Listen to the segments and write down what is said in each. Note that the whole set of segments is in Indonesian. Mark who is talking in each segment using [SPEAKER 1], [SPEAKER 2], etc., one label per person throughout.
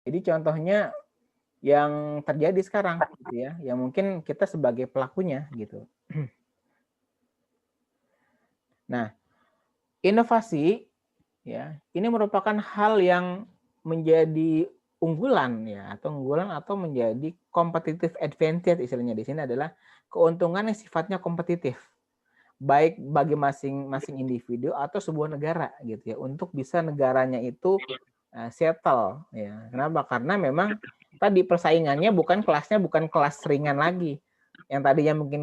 [SPEAKER 1] Jadi contohnya yang terjadi sekarang gitu ya, yang mungkin kita sebagai pelakunya gitu. Nah, inovasi ya, ini merupakan hal yang menjadi unggulan ya, atau menjadi competitive advantage istilahnya di sini adalah keuntungan yang sifatnya kompetitif, baik bagi masing-masing individu atau sebuah negara gitu ya, untuk bisa negaranya itu settle ya. Kenapa? Karena memang tadi persaingannya bukan kelas ringan lagi. Yang tadinya mungkin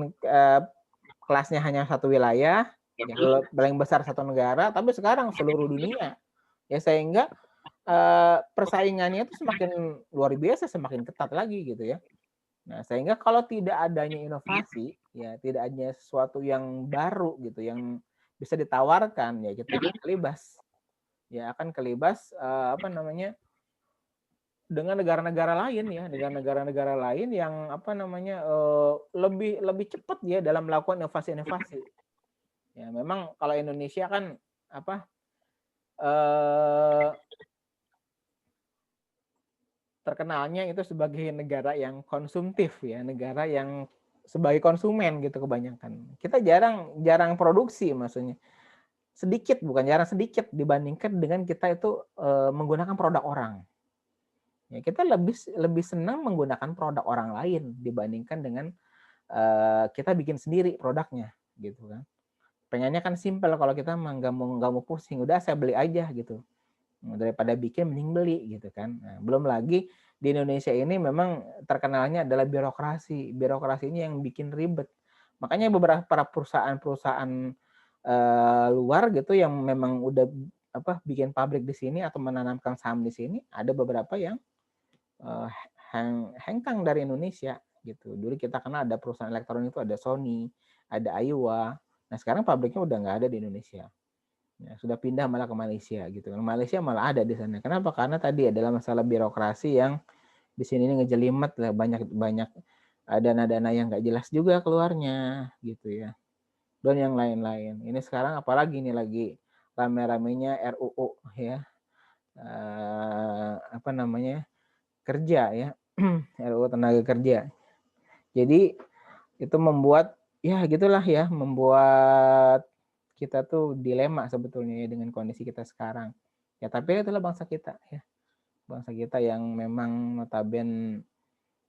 [SPEAKER 1] kelasnya hanya satu wilayah, yang paling besar satu negara, tapi sekarang seluruh dunia. Ya sehingga persaingannya itu semakin luar biasa, semakin ketat lagi gitu ya. Nah, sehingga kalau tidak adanya inovasi, ya tidak adanya sesuatu yang baru gitu, yang bisa ditawarkan, ya kita akan kelibas. Ya akan kelibas apa namanya, dengan negara-negara lain ya, dengan negara-negara lain yang apa namanya, lebih lebih cepat ya dalam melakukan inovasi-inovasi. Ya memang kalau Indonesia kan apa, eee, terkenalnya itu sebagai negara yang konsumtif ya, negara yang sebagai konsumen gitu kebanyakan. Kita jarang jarang produksi maksudnya. Sedikit, bukan jarang, sedikit dibandingkan dengan kita itu, menggunakan produk orang. Ya kita lebih lebih senang menggunakan produk orang lain dibandingkan dengan, kita bikin sendiri produknya, gitu kan. Pengennya kan simpel kalau kita mah nggak mau pusing, udah saya beli aja gitu. Daripada bikin mending beli gitu kan. Nah, belum lagi di Indonesia ini memang terkenalnya adalah birokrasi. Birokrasi ini yang bikin ribet. Makanya beberapa para perusahaan-perusahaan luar gitu yang memang udah apa bikin pabrik di sini atau menanamkan saham di sini, ada beberapa yang eh, hengkang dari Indonesia gitu. Dulu kita kenal ada perusahaan elektronik itu ada Sony, ada Aiwa. Nah sekarang pabriknya udah nggak ada di Indonesia. Ya, sudah pindah malah ke Malaysia gitu kan. Malaysia malah ada di sana. Kenapa? Karena tadi adalah masalah birokrasi yang di sini ini ngejelimet lah, banyak banyak dana-dana yang nggak jelas juga keluarnya gitu ya. Dan yang lain-lain. Ini sekarang apalagi nih lagi rame-ramenya RUU ya. Apa namanya? Kerja ya. RUU tenaga kerja. Jadi itu membuat ya gitulah ya, membuat kita tuh dilema sebetulnya ya dengan kondisi kita sekarang. Ya tapi itulah bangsa kita ya. Bangsa kita yang memang notaben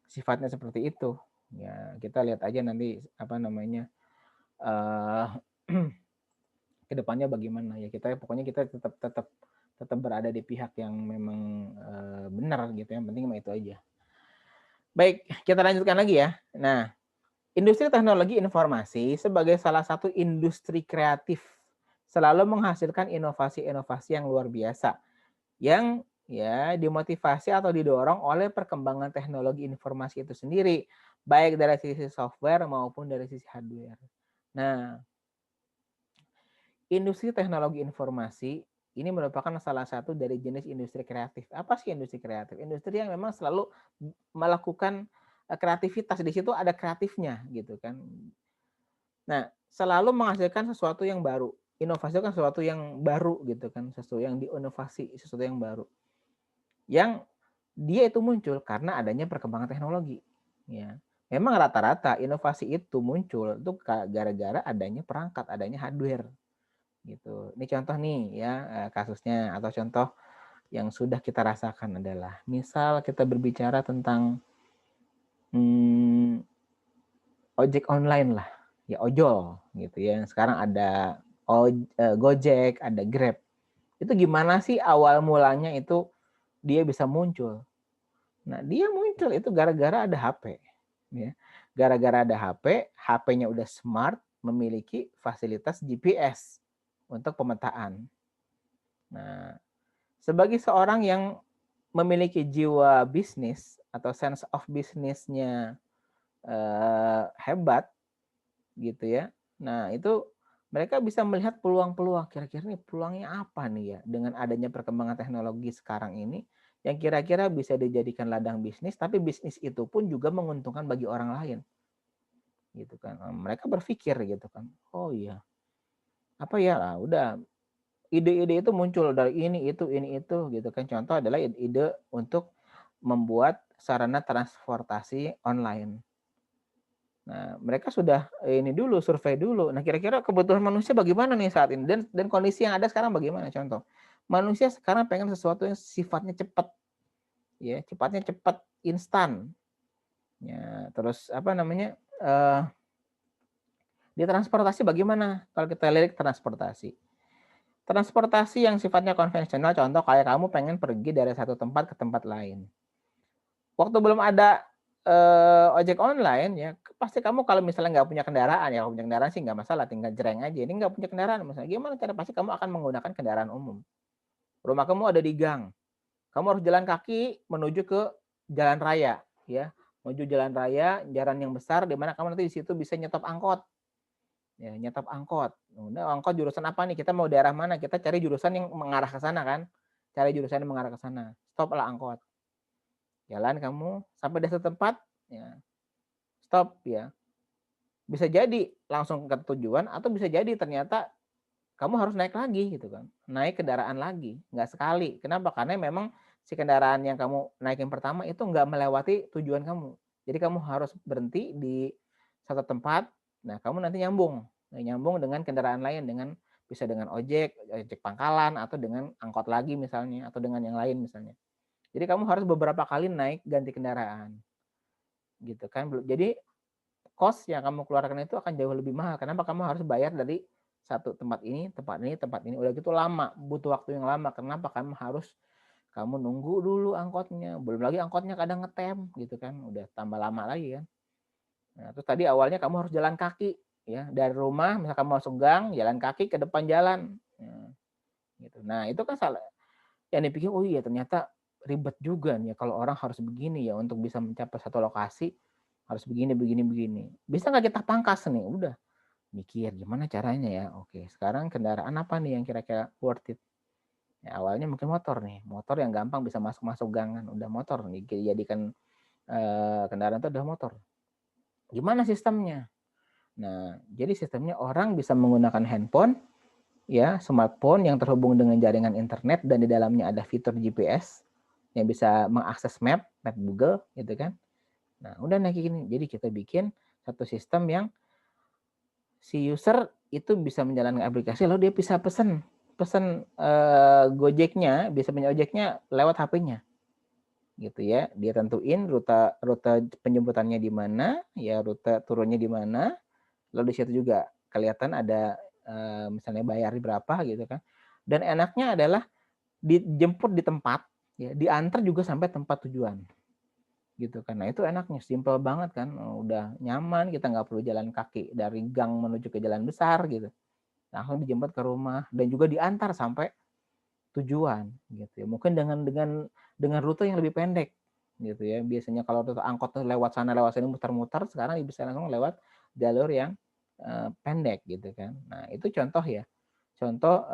[SPEAKER 1] sifatnya seperti itu. Ya, kita lihat aja nanti apa namanya eh kedepannya bagaimana ya. Kita pokoknya kita tetap tetap tetap berada di pihak yang memang benar gitu. Yang penting mah itu aja. Baik, kita lanjutkan lagi ya. Nah, industri teknologi informasi sebagai salah satu industri kreatif selalu menghasilkan inovasi-inovasi yang luar biasa yang ya dimotivasi atau didorong oleh perkembangan teknologi informasi itu sendiri, baik dari sisi software maupun dari sisi hardware. Nah, industri teknologi informasi ini merupakan salah satu dari jenis industri kreatif. Apa sih industri kreatif? Industri yang memang selalu melakukan kreativitas, di situ ada kreatifnya gitu kan. Nah, selalu menghasilkan sesuatu yang baru. Inovasi kan sesuatu yang baru gitu kan, sesuatu yang diinovasi, sesuatu yang baru. Yang dia itu muncul karena adanya perkembangan teknologi. Ya. Memang rata-rata inovasi itu muncul itu gara-gara adanya perangkat, adanya hardware gitu. Ini contoh nih ya kasusnya atau contoh yang sudah kita rasakan adalah misal kita berbicara tentang hmm, ojek online lah, ya ojol gitu ya. Sekarang ada Gojek, ada Grab. Itu gimana sih awal mulanya itu dia bisa muncul? Nah, dia muncul itu gara-gara ada HP. Ya. Gara-gara ada HP, HP-nya udah smart, memiliki fasilitas GPS untuk pemetaan. Nah, sebagai seorang yang memiliki jiwa bisnis atau sense of bisnisnya hebat, gitu ya. Nah, itu mereka bisa melihat peluang-peluang, kira-kira nih peluangnya apa nih ya dengan adanya perkembangan teknologi sekarang ini yang kira-kira bisa dijadikan ladang bisnis, tapi bisnis itu pun juga menguntungkan bagi orang lain. Gitu kan. Mereka berpikir gitu kan. Oh iya. Apa ya? Lah, udah ide-ide itu muncul dari ini itu gitu kan. Contoh adalah ide untuk membuat sarana transportasi online. Nah, mereka sudah ini dulu, survei dulu. Nah, kira-kira kebutuhan manusia bagaimana nih saat ini? Dan kondisi yang ada sekarang bagaimana? Contoh, manusia sekarang pengen sesuatu yang sifatnya cepat, ya, cepatnya cepat, instan. Ya, terus apa namanya? Di transportasi bagaimana? Kalau kita lirik transportasi. Transportasi yang sifatnya konvensional, contoh kayak kamu pengen pergi dari satu tempat ke tempat lain. Waktu belum ada ojek online ya, pasti kamu kalau misalnya nggak punya kendaraan, ya kalau punya kendaraan sih nggak masalah, tinggal jreng aja. Ini nggak punya kendaraan, misalnya gimana cara? Pasti kamu akan menggunakan kendaraan umum. Rumah kamu ada di gang, kamu harus jalan kaki menuju ke jalan raya, ya, menuju jalan raya, jalan yang besar, di mana kamu nanti di situ bisa nyetop angkot, ya, nyetop angkot. Nah, angkot jurusan apa nih? Kita mau daerah mana? Kita cari jurusan yang mengarah ke sana kan? Cari jurusan yang mengarah ke sana. Stop lah angkot. Jalan kamu sampai di satu tempat, ya, stop ya. Bisa jadi langsung ke tujuan atau bisa jadi ternyata kamu harus naik lagi gitu kan. Naik kendaraan lagi, nggak sekali. Kenapa? Karena memang si kendaraan yang kamu naikin pertama itu nggak melewati tujuan kamu. Jadi kamu harus berhenti di satu tempat. Nah, kamu nanti nyambung. Nah, nyambung dengan kendaraan lain, dengan bisa dengan ojek, ojek pangkalan atau dengan angkot lagi misalnya atau dengan yang lain misalnya. Jadi kamu harus beberapa kali naik ganti kendaraan. Gitu kan. Jadi cost yang kamu keluarkan itu akan jauh lebih mahal. Kenapa? Kamu harus bayar dari satu tempat ini, tempat ini, tempat ini. Udah gitu lama, butuh waktu yang lama. Kenapa? Kamu nunggu dulu angkotnya. Belum lagi angkotnya kadang ngetem gitu kan. Udah tambah lama lagi kan. Nah, terus tadi awalnya kamu harus jalan kaki ya, dari rumah misal kamu masuk gang, jalan kaki ke depan jalan. Nah, gitu. Nah, itu kan salah. Yang dipikir, oh iya ternyata ribet juga nih ya kalau orang harus begini ya untuk bisa mencapai satu lokasi harus begini begini begini. Bisa nggak kita pangkas nih? Udah mikir gimana caranya ya. Oke, sekarang kendaraan apa nih yang kira-kira worth it? Ya, awalnya mungkin motor nih, motor yang gampang bisa masuk-masuk gangan. Udah motor nih, jadikan kendaraan itu udah motor. Gimana sistemnya? Nah, jadi sistemnya orang bisa menggunakan handphone, ya, smartphone yang terhubung dengan jaringan internet dan di dalamnya ada fitur GPS yang bisa mengakses map Google, gitu kan. Nah, udah kayak gini. Jadi kita bikin satu sistem yang si user itu bisa menjalankan aplikasi lalu dia bisa pesen Gojeknya, bisa punya ojeknya lewat HP-nya. Gitu ya. Dia tentuin rute rute penjemputannya di mana, ya rute turunnya di mana. Lalu di situ juga kelihatan ada misalnya bayar berapa gitu kan. Dan enaknya adalah dijemput di tempat, ya, diantar juga sampai tempat tujuan. Gitu kan. Nah, itu enaknya, simpel banget kan. Udah nyaman, kita nggak perlu jalan kaki dari gang menuju ke jalan besar gitu. Langsung dijemput ke rumah dan juga diantar sampai tujuan gitu ya. Mungkin dengan rute yang lebih pendek gitu ya. Biasanya kalau rute angkot tuh lewat sana lewat sini muter-muter, sekarang bisa langsung lewat jalur yang pendek gitu kan. Nah, itu contoh ya. Contoh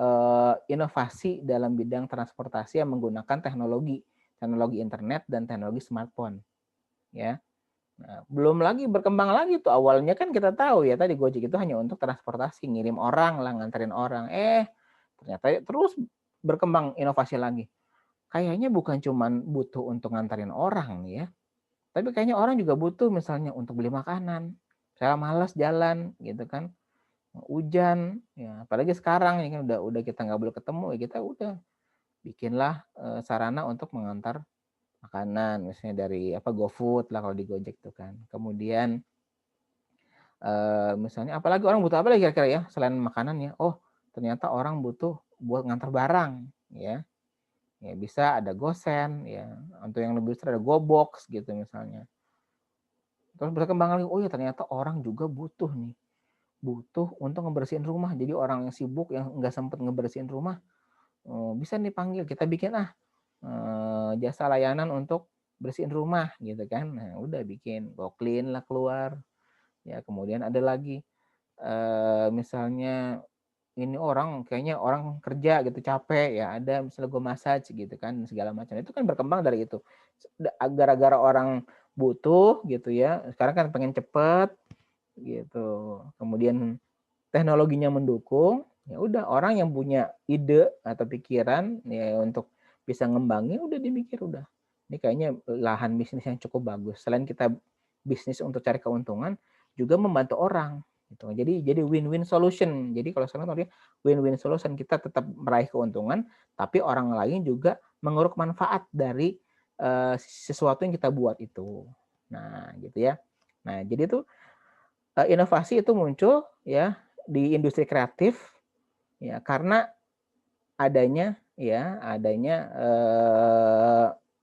[SPEAKER 1] inovasi dalam bidang transportasi yang menggunakan teknologi internet dan teknologi smartphone ya. Nah, belum lagi berkembang lagi tuh, awalnya kan kita tahu ya tadi Gojek itu hanya untuk transportasi, ngirim orang lah, nganterin orang. Ternyata terus berkembang inovasi lagi. Kayaknya bukan cuman butuh untuk nganterin orang nih ya, tapi kayaknya orang juga butuh misalnya untuk beli makanan. Saya malas jalan gitu kan, hujan, ya apalagi sekarang ya kan udah kita nggak boleh ketemu, ya kita udah bikinlah sarana untuk mengantar makanan, misalnya dari apa GoFood lah kalau di Gojek tuh kan. Kemudian misalnya apalagi orang butuh apa lagi kira-kira ya selain makanan ya? Oh, ternyata orang butuh buat ngantar barang ya. Ya bisa ada GoSend ya, untuk yang lebih besar ada GoBox gitu misalnya. Terus berkembang lagi, oh ya ternyata orang juga butuh nih, butuh untuk ngebersihin rumah. Jadi orang yang sibuk yang nggak sempat ngebersihin rumah, bisa nih panggil, kita bikin jasa layanan untuk bersihin rumah gitu kan. Nah, udah bikin GoClean lah keluar. Ya, kemudian ada lagi misalnya ini orang kayaknya orang kerja gitu capek ya ada misalnya gue massage gitu kan segala macam itu kan berkembang dari itu gara-gara orang butuh gitu ya sekarang kan pengen cepet gitu kemudian teknologinya mendukung ya udah orang yang punya ide atau pikiran ya untuk bisa ngembangin udah dimikir udah Ini kayaknya lahan bisnis yang cukup bagus. Selain kita bisnis untuk cari keuntungan, juga membantu orang gitu. Jadi win-win solution. Jadi kalau sekarang tadi win-win solution, kita tetap meraih keuntungan, tapi orang lain juga menguruk manfaat dari sesuatu yang kita buat itu. Nah, gitu ya. Nah, jadi itu inovasi itu muncul ya di industri kreatif ya karena adanya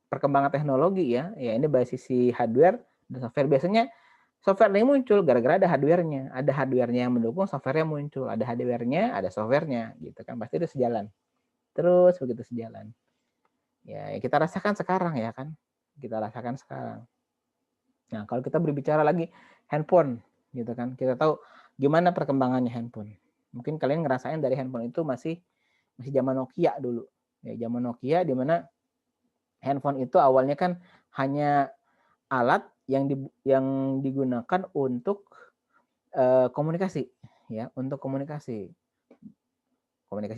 [SPEAKER 1] perkembangan teknologi ya ini dari sisi hardware dan software. Biasanya software yang muncul gara-gara ada hardware-nya yang mendukung, software-nya muncul, ada hardware-nya, ada software-nya gitu kan, pasti itu sejalan terus begitu sejalan ya kita rasakan sekarang ya kan, nah kalau kita berbicara lagi handphone gitu kan, kita tahu gimana perkembangannya handphone. Mungkin kalian ngerasain dari handphone itu masih zaman Nokia dulu. Ya, zaman Nokia di mana handphone itu awalnya kan hanya alat yang digunakan untuk komunikasi ya, untuk komunikasi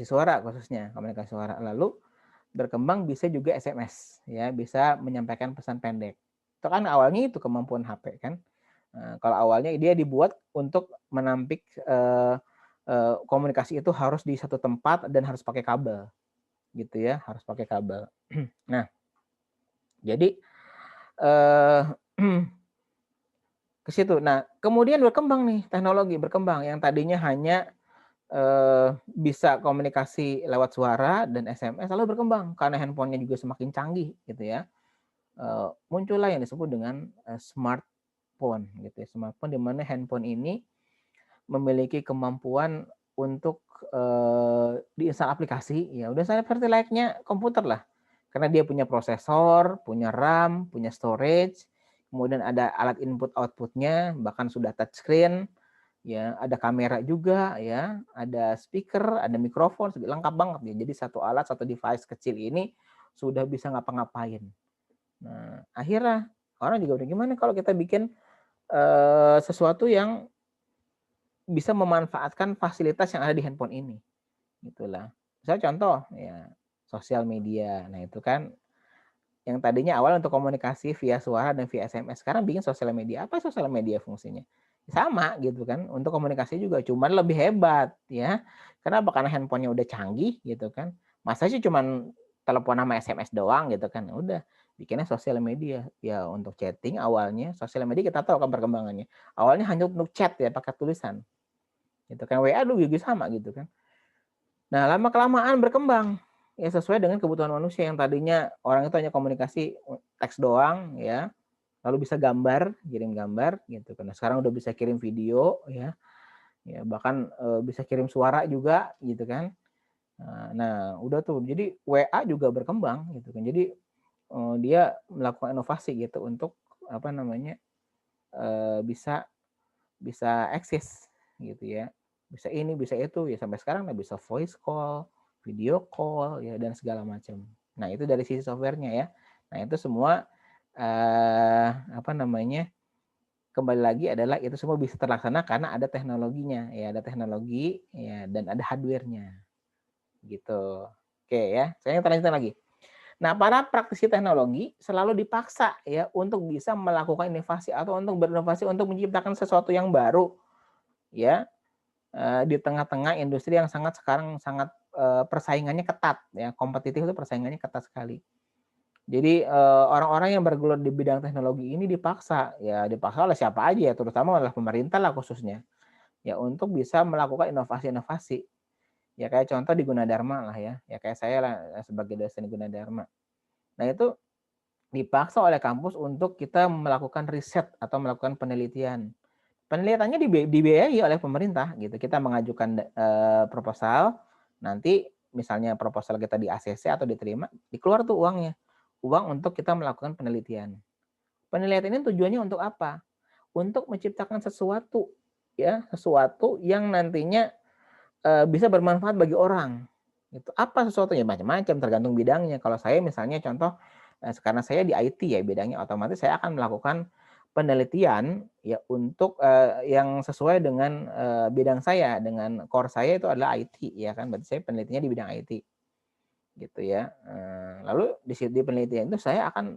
[SPEAKER 1] suara khususnya, komunikasi suara. Lalu berkembang bisa juga SMS ya, bisa menyampaikan pesan pendek. Itu kan awalnya itu kemampuan HP kan. Kalau awalnya dia dibuat untuk menampik komunikasi itu harus di satu tempat dan harus pakai kabel gitu ya, harus pakai kabel. Nah, jadi ke situ. Nah, kemudian berkembang nih teknologi berkembang yang tadinya hanya bisa komunikasi lewat suara dan SMS, lalu berkembang karena handphonenya juga semakin canggih gitu ya. Muncullah yang disebut dengan smartphone gitu ya. Smartphone di mana handphone ini memiliki kemampuan untuk diinstal aplikasi, ya udah saya seperti layaknya komputer lah. Karena dia punya prosesor, punya RAM, punya storage, kemudian ada alat input outputnya, bahkan sudah touchscreen, ya ada kamera juga, ya ada speaker, ada mikrofon, lengkap banget ya. Jadi satu alat, satu device kecil ini sudah bisa ngapa-ngapain. Nah, akhirnya orang juga udah gimana kalau kita bikin sesuatu yang bisa memanfaatkan fasilitas yang ada di handphone ini, gitulah. Misalnya contoh ya sosial media. Nah itu kan yang tadinya awal untuk komunikasi via suara dan via SMS, sekarang bikin sosial media. Apa sosial media fungsinya? Sama gitu kan, untuk komunikasi juga, cuman lebih hebat ya. Kenapa? Karena handphonenya udah canggih gitu kan. Masa sih cuman telepon sama SMS doang gitu kan. Udah bikinnya sosial media. Ya untuk chatting awalnya, sosial media kita tahu kan perkembangannya. Awalnya hanya untuk chat ya, pakai tulisan. Gitu kan, WA dulu juga sama gitu kan. Nah, lama-kelamaan berkembang ya sesuai dengan kebutuhan manusia yang tadinya orang itu hanya komunikasi teks doang ya, lalu bisa gambar, kirim gambar gitu kan. Nah, sekarang udah bisa kirim video ya. Ya, bahkan bisa kirim suara juga gitu kan. Nah, udah tuh. Jadi WA juga berkembang gitu kan. Jadi dia melakukan inovasi gitu untuk apa namanya? Bisa bisa eksis gitu ya. Bisa ini, bisa itu ya sampai sekarang bisa voice call, video call ya dan segala macam. Nah, itu dari sisi softwarenya ya. Nah, itu semua apa namanya? Kembali lagi adalah itu semua bisa terlaksana karena ada teknologinya ya, ada teknologi ya dan ada hardware-nya. Gitu. Oke ya, saya lanjutin lagi. Nah, para praktisi teknologi selalu dipaksa ya untuk bisa melakukan inovasi atau untuk berinovasi untuk menciptakan sesuatu yang baru ya di tengah-tengah industri yang sekarang sangat persaingannya ketat ya, kompetitif itu persaingannya ketat sekali. Jadi orang-orang yang bergelut di bidang teknologi ini dipaksa oleh siapa aja ya, terutama oleh pemerintah lah khususnya ya untuk bisa melakukan inovasi-inovasi. Ya kayak contoh di Gunadarma lah ya kayak saya lah sebagai dosen di Gunadarma. Nah itu dipaksa oleh kampus untuk kita melakukan riset atau melakukan penelitian. Penelitiannya dibiayai oleh pemerintah gitu. Kita mengajukan proposal, nanti misalnya proposal kita di ACC atau diterima, dikeluar tuh uangnya. Uang untuk kita melakukan penelitian. Penelitian ini tujuannya untuk apa? Untuk menciptakan sesuatu ya, sesuatu yang nantinya bisa bermanfaat bagi orang. Itu apa sesuatunya? Macam-macam tergantung bidangnya. Kalau saya misalnya contoh karena saya di IT ya bidangnya, otomatis saya akan melakukan penelitian ya untuk yang sesuai dengan bidang saya, dengan core saya itu adalah IT ya kan, berarti saya penelitiannya di bidang IT gitu ya. Lalu di penelitian itu saya akan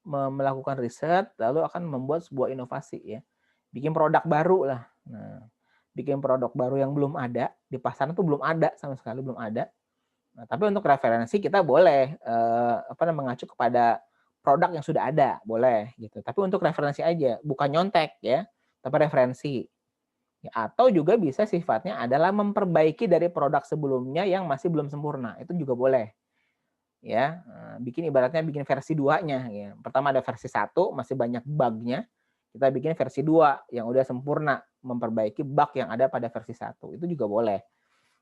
[SPEAKER 1] melakukan riset, lalu akan membuat sebuah inovasi ya. Bikin produk baru lah. Nah, bikin produk baru yang belum ada, di pasaran tuh belum ada sama sekali, belum ada. Nah, tapi untuk referensi kita boleh mengacu kepada produk yang sudah ada, boleh gitu. Tapi untuk referensi aja, bukan nyontek ya, tapi referensi. Ya, atau juga bisa sifatnya adalah memperbaiki dari produk sebelumnya yang masih belum sempurna, itu juga boleh. Ya, bikin ibaratnya bikin versi 2-nya ya. Pertama ada versi 1 masih banyak bug-nya, kita bikin versi 2 yang udah sempurna, memperbaiki bug yang ada pada versi 1, itu juga boleh.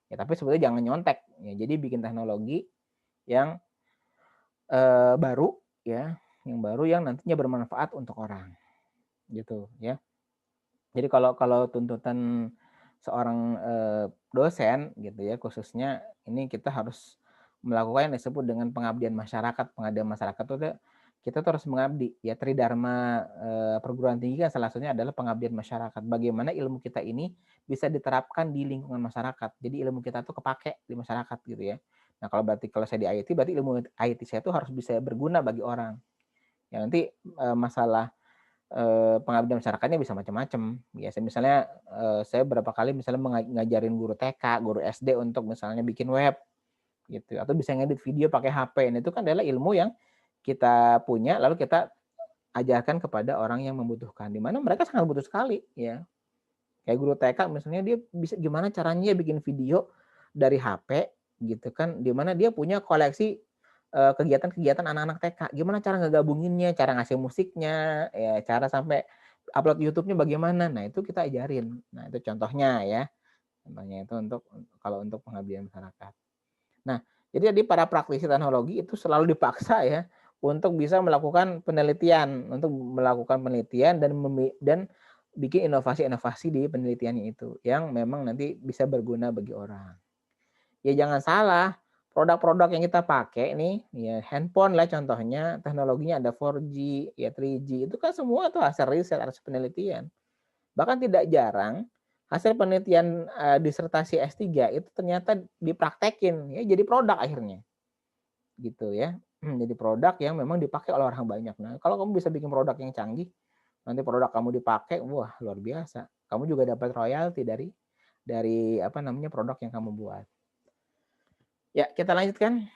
[SPEAKER 1] Ya, tapi sebetulnya jangan nyontek ya. Jadi bikin teknologi yang baru ya, yang baru yang nantinya bermanfaat untuk orang. Gitu ya. Jadi kalau tuntutan seorang dosen gitu ya, khususnya ini kita harus melakukan yang disebut dengan pengabdian masyarakat. Pengabdian masyarakat itu kita tuh harus mengabdi ya. Tridharma perguruan tinggi kan salah satunya adalah pengabdian masyarakat. Bagaimana ilmu kita ini bisa diterapkan di lingkungan masyarakat. Jadi ilmu kita tuh kepake di masyarakat gitu ya. Nah, kalau saya di IT berarti ilmu IT saya tuh harus bisa berguna bagi orang. Ya nanti masalah pengabdian masyarakatnya bisa macam-macam. Ya, misalnya saya berapa kali misalnya ngajarin guru TK, guru SD untuk misalnya bikin web gitu, atau bisa ngedit video pakai HP. Nah, itu kan adalah ilmu yang kita punya lalu kita ajarkan kepada orang yang membutuhkan. Di mana mereka sangat butuh sekali ya. Kayak guru TK misalnya dia bisa gimana caranya bikin video dari HP gitu kan, di mana dia punya koleksi kegiatan-kegiatan anak-anak TK. Gimana cara ngegabunginnya, cara ngasih musiknya, ya cara sampai upload YouTube-nya bagaimana. Nah, itu kita ajarin. Nah, itu contohnya ya. Contohnya itu kalau untuk pengabdian masyarakat. Nah, jadi para praktisi teknologi itu selalu dipaksa ya untuk bisa melakukan penelitian, dan bikin inovasi-inovasi di penelitiannya itu yang memang nanti bisa berguna bagi orang. Ya jangan salah, produk-produk yang kita pakai nih, ya handphone lah contohnya, teknologinya ada 4G, ya 3G, itu kan semua tuh hasil riset, hasil penelitian. Bahkan tidak jarang hasil penelitian disertasi S3 itu ternyata dipraktekin, ya jadi produk akhirnya. Gitu ya. Jadi produk yang memang dipakai oleh orang banyak. Nah, kalau kamu bisa bikin produk yang canggih, nanti produk kamu dipakai, wah luar biasa. Kamu juga dapat royalti dari produk yang kamu buat. Ya, kita lanjutkan.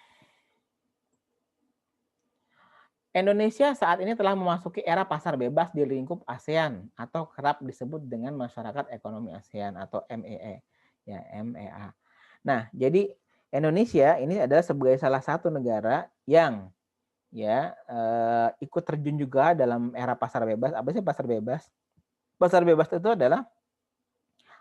[SPEAKER 1] Indonesia saat ini telah memasuki era pasar bebas di lingkup ASEAN atau kerap disebut dengan Masyarakat Ekonomi ASEAN atau MEA. Ya, MEA. Nah, jadi Indonesia ini adalah sebagai salah satu negara yang ikut terjun juga dalam era pasar bebas. Apa sih pasar bebas? Pasar bebas itu adalah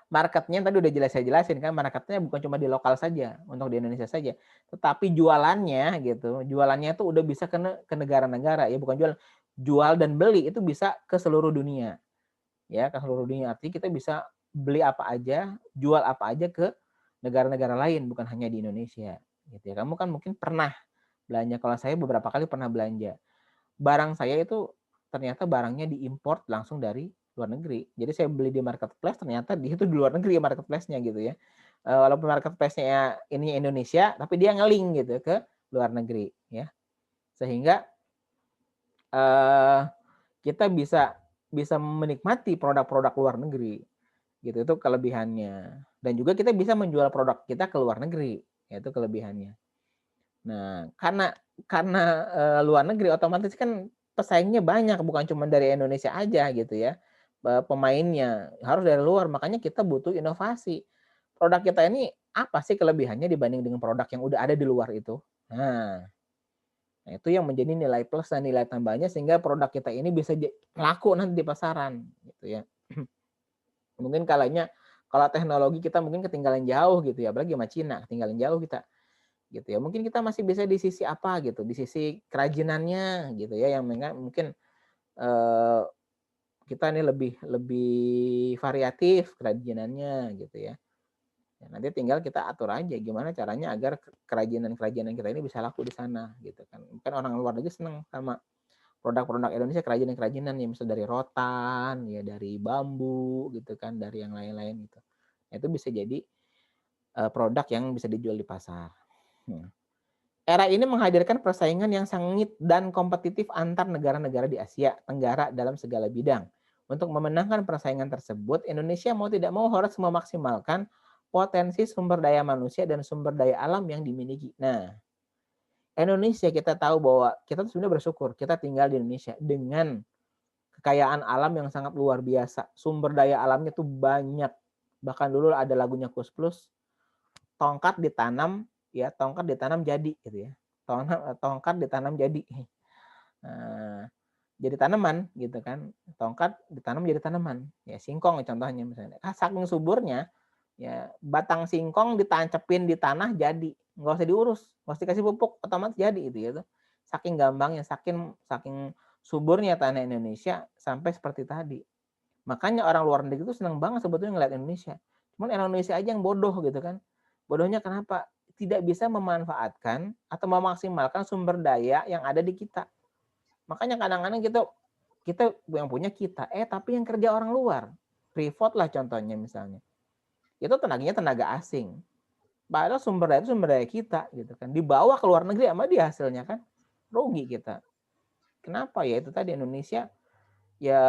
[SPEAKER 1] marketnya tadi udah saya jelasin kan, marketnya bukan cuma di lokal saja, untuk di Indonesia saja, tetapi jualannya gitu, jualannya itu udah bisa ke negara-negara ya, bukan jual dan beli itu bisa ke seluruh dunia. Ya, ke seluruh dunia. Artinya kita bisa beli apa aja, jual apa aja ke negara-negara lain, bukan hanya di Indonesia. Gitu ya. Kamu kan mungkin pernah belanja, kalau saya beberapa kali pernah belanja. Barang saya itu ternyata barangnya diimport langsung dari luar negeri. Jadi saya beli di marketplace, ternyata di situ di luar negeri marketplace-nya gitu ya. Walaupun marketplace-nya ini Indonesia, tapi dia nge-link gitu ke luar negeri ya. Sehingga kita bisa menikmati produk-produk luar negeri gitu, itu kelebihannya. Dan juga kita bisa menjual produk kita ke luar negeri, itu kelebihannya. Nah, karena luar negeri otomatis kan pesaingnya banyak, bukan cuma dari Indonesia aja gitu ya, pemainnya harus dari luar, makanya kita butuh inovasi. Produk kita ini apa sih kelebihannya dibanding dengan produk yang udah ada di luar itu? Nah, itu yang menjadi nilai plus dan nilai tambahnya sehingga produk kita ini bisa laku nanti di pasaran gitu ya. Mungkin kalau teknologi kita mungkin ketinggalan jauh gitu ya, apalagi sama Cina, ketinggalan jauh kita gitu ya. Mungkin kita masih bisa di sisi apa gitu, di sisi kerajinannya gitu ya, yang mungkin eh, kita ini lebih lebih variatif kerajinannya gitu ya. Ya, nanti tinggal kita atur aja gimana caranya agar kerajinan-kerajinan kita ini bisa laku di sana gitu kan. Kan orang luar negeri senang sama produk-produk Indonesia, kerajinan-kerajinan yang misal dari rotan, ya dari bambu gitu kan, dari yang lain-lain gitu. Nah, itu bisa jadi produk yang bisa dijual di pasar. Era ini menghadirkan persaingan yang sengit dan kompetitif antar negara-negara di Asia Tenggara dalam segala bidang. Untuk memenangkan persaingan tersebut, Indonesia mau tidak mau harus memaksimalkan potensi sumber daya manusia dan sumber daya alam yang dimiliki. Nah, Indonesia kita tahu bahwa kita sebenarnya bersyukur kita tinggal di Indonesia dengan kekayaan alam yang sangat luar biasa. Sumber daya alamnya tuh banyak. Bahkan dulu ada lagunya Kus Plus, tongkat ditanam, ya tongkat ditanam jadi gitu ya. Tongkat ditanam jadi. Nah, jadi tanaman gitu kan. Tongkat ditanam jadi tanaman. Ya singkong contohnya misalnya. Saking suburnya, ya batang singkong ditancepin di tanah jadi. Nggak usah diurus, nggak usah dikasih pupuk, otomatis jadi itu ya. Saking gampangnya, saking suburnya tanah Indonesia sampai seperti tadi. Makanya orang luar negeri itu senang banget sebetulnya ngeliat Indonesia. Cuman Indonesia aja yang bodoh gitu kan. Bodohnya kenapa? Tidak bisa memanfaatkan atau memaksimalkan sumber daya yang ada di kita. Makanya kadang-kadang kita yang punya kita, tapi yang kerja orang luar. Freeport lah contohnya misalnya. Itu tenaganya tenaga asing. Padahal sumber daya itu sumber daya kita gitu kan. Dibawa ke luar negeri sama dia hasilnya kan. Rugi kita. Kenapa ya itu tadi Indonesia ya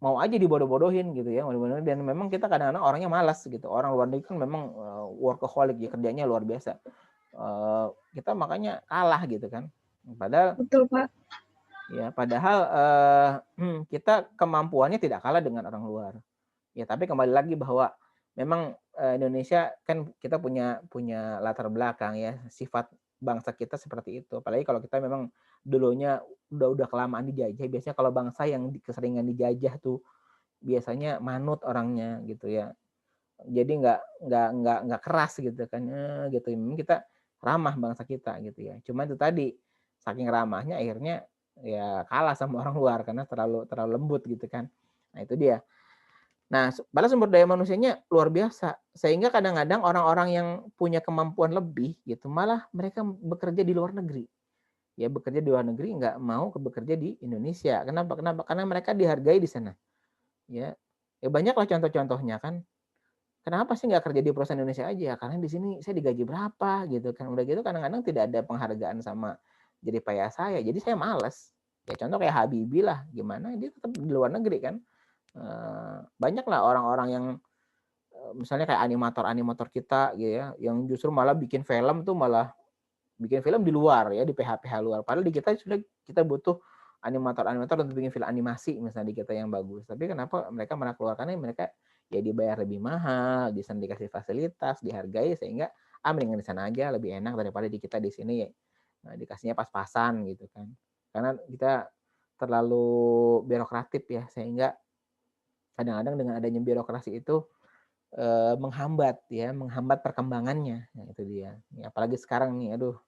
[SPEAKER 1] mau aja dibodoh-bodohin gitu ya, dan memang kita kadang-kadang orangnya malas gitu. Orang luar negeri kan memang workaholic ya, kerjanya luar biasa. Kita makanya kalah gitu kan. Padahal
[SPEAKER 2] Betul, Pak.
[SPEAKER 1] ya kita kemampuannya tidak kalah dengan orang luar. Ya, tapi kembali lagi bahwa memang Indonesia kan kita punya latar belakang ya, sifat bangsa kita seperti itu. Apalagi kalau kita memang dulunya udah kelamaan dijajah. Biasanya kalau bangsa yang keseringan dijajah tuh biasanya manut orangnya gitu ya. Jadi nggak keras gitu kan, gitu. Memang kita ramah bangsa kita gitu ya. Cuma itu tadi saking ramahnya akhirnya ya kalah sama orang luar karena terlalu lembut gitu kan. Nah itu dia. Nah, padahal sumber daya manusianya luar biasa. Sehingga kadang-kadang orang-orang yang punya kemampuan lebih gitu, malah mereka bekerja di luar negeri. Ya bekerja di luar negeri nggak mau bekerja di Indonesia. Kenapa? Karena mereka dihargai di sana. Ya, ya banyaklah contoh-contohnya kan. Kenapa sih nggak kerja di perusahaan Indonesia aja? Karena di sini saya digaji berapa gitu kan. Udah gitu kadang-kadang tidak ada penghargaan sama jadi payah saya. Jadi saya males. Ya contoh kayak Habibie lah. Gimana? Dia tetap di luar negeri kan. Banyaklah orang-orang yang misalnya kayak animator kita gitu ya, yang justru malah bikin film tuh malah bikin film di luar ya, di PH-PH luar. Padahal di kita sudah kita butuh animator untuk bikin film animasi misalnya di kita yang bagus. Tapi kenapa mereka malah keluarkannya, mereka ya dibayar lebih mahal, di sana dikasih fasilitas, dihargai, sehingga mendingan di sana aja lebih enak daripada di kita di sini ya. Nah, dikasihnya pas-pasan gitu kan. Karena kita terlalu birokratif ya, sehingga kadang-kadang dengan adanya birokrasi itu menghambat perkembangannya. Nah, itu dia. Ya, apalagi sekarang nih, aduh,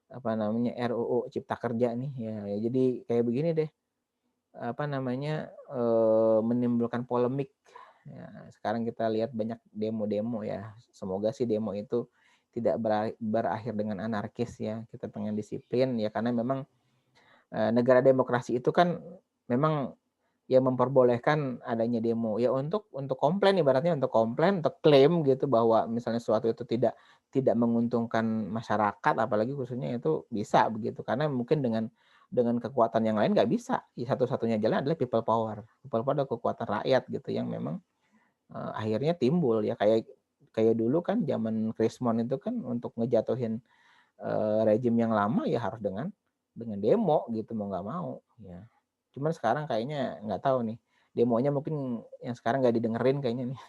[SPEAKER 1] apa namanya RUU Cipta Kerja nih, ya jadi kayak begini deh, apa namanya menimbulkan polemik. Ya, sekarang kita lihat banyak demo-demo ya. Semoga sih demo itu tidak berakhir dengan anarkis ya. Kita pengen disiplin ya karena memang negara demokrasi itu kan memang ya memperbolehkan adanya demo ya untuk komplain, ibaratnya untuk komplain, untuk klaim gitu bahwa misalnya sesuatu itu tidak menguntungkan masyarakat, apalagi khususnya itu bisa begitu, karena mungkin dengan kekuatan yang lain nggak bisa. Satu-satunya jalan adalah people power adalah kekuatan rakyat gitu yang memang akhirnya timbul ya, kayak dulu kan zaman Krismon itu kan untuk ngejatuhin rejim yang lama ya harus dengan demo gitu, mau nggak mau ya. Cuman sekarang kayaknya nggak tahu nih, demonya mungkin yang sekarang nggak didengerin kayaknya nih.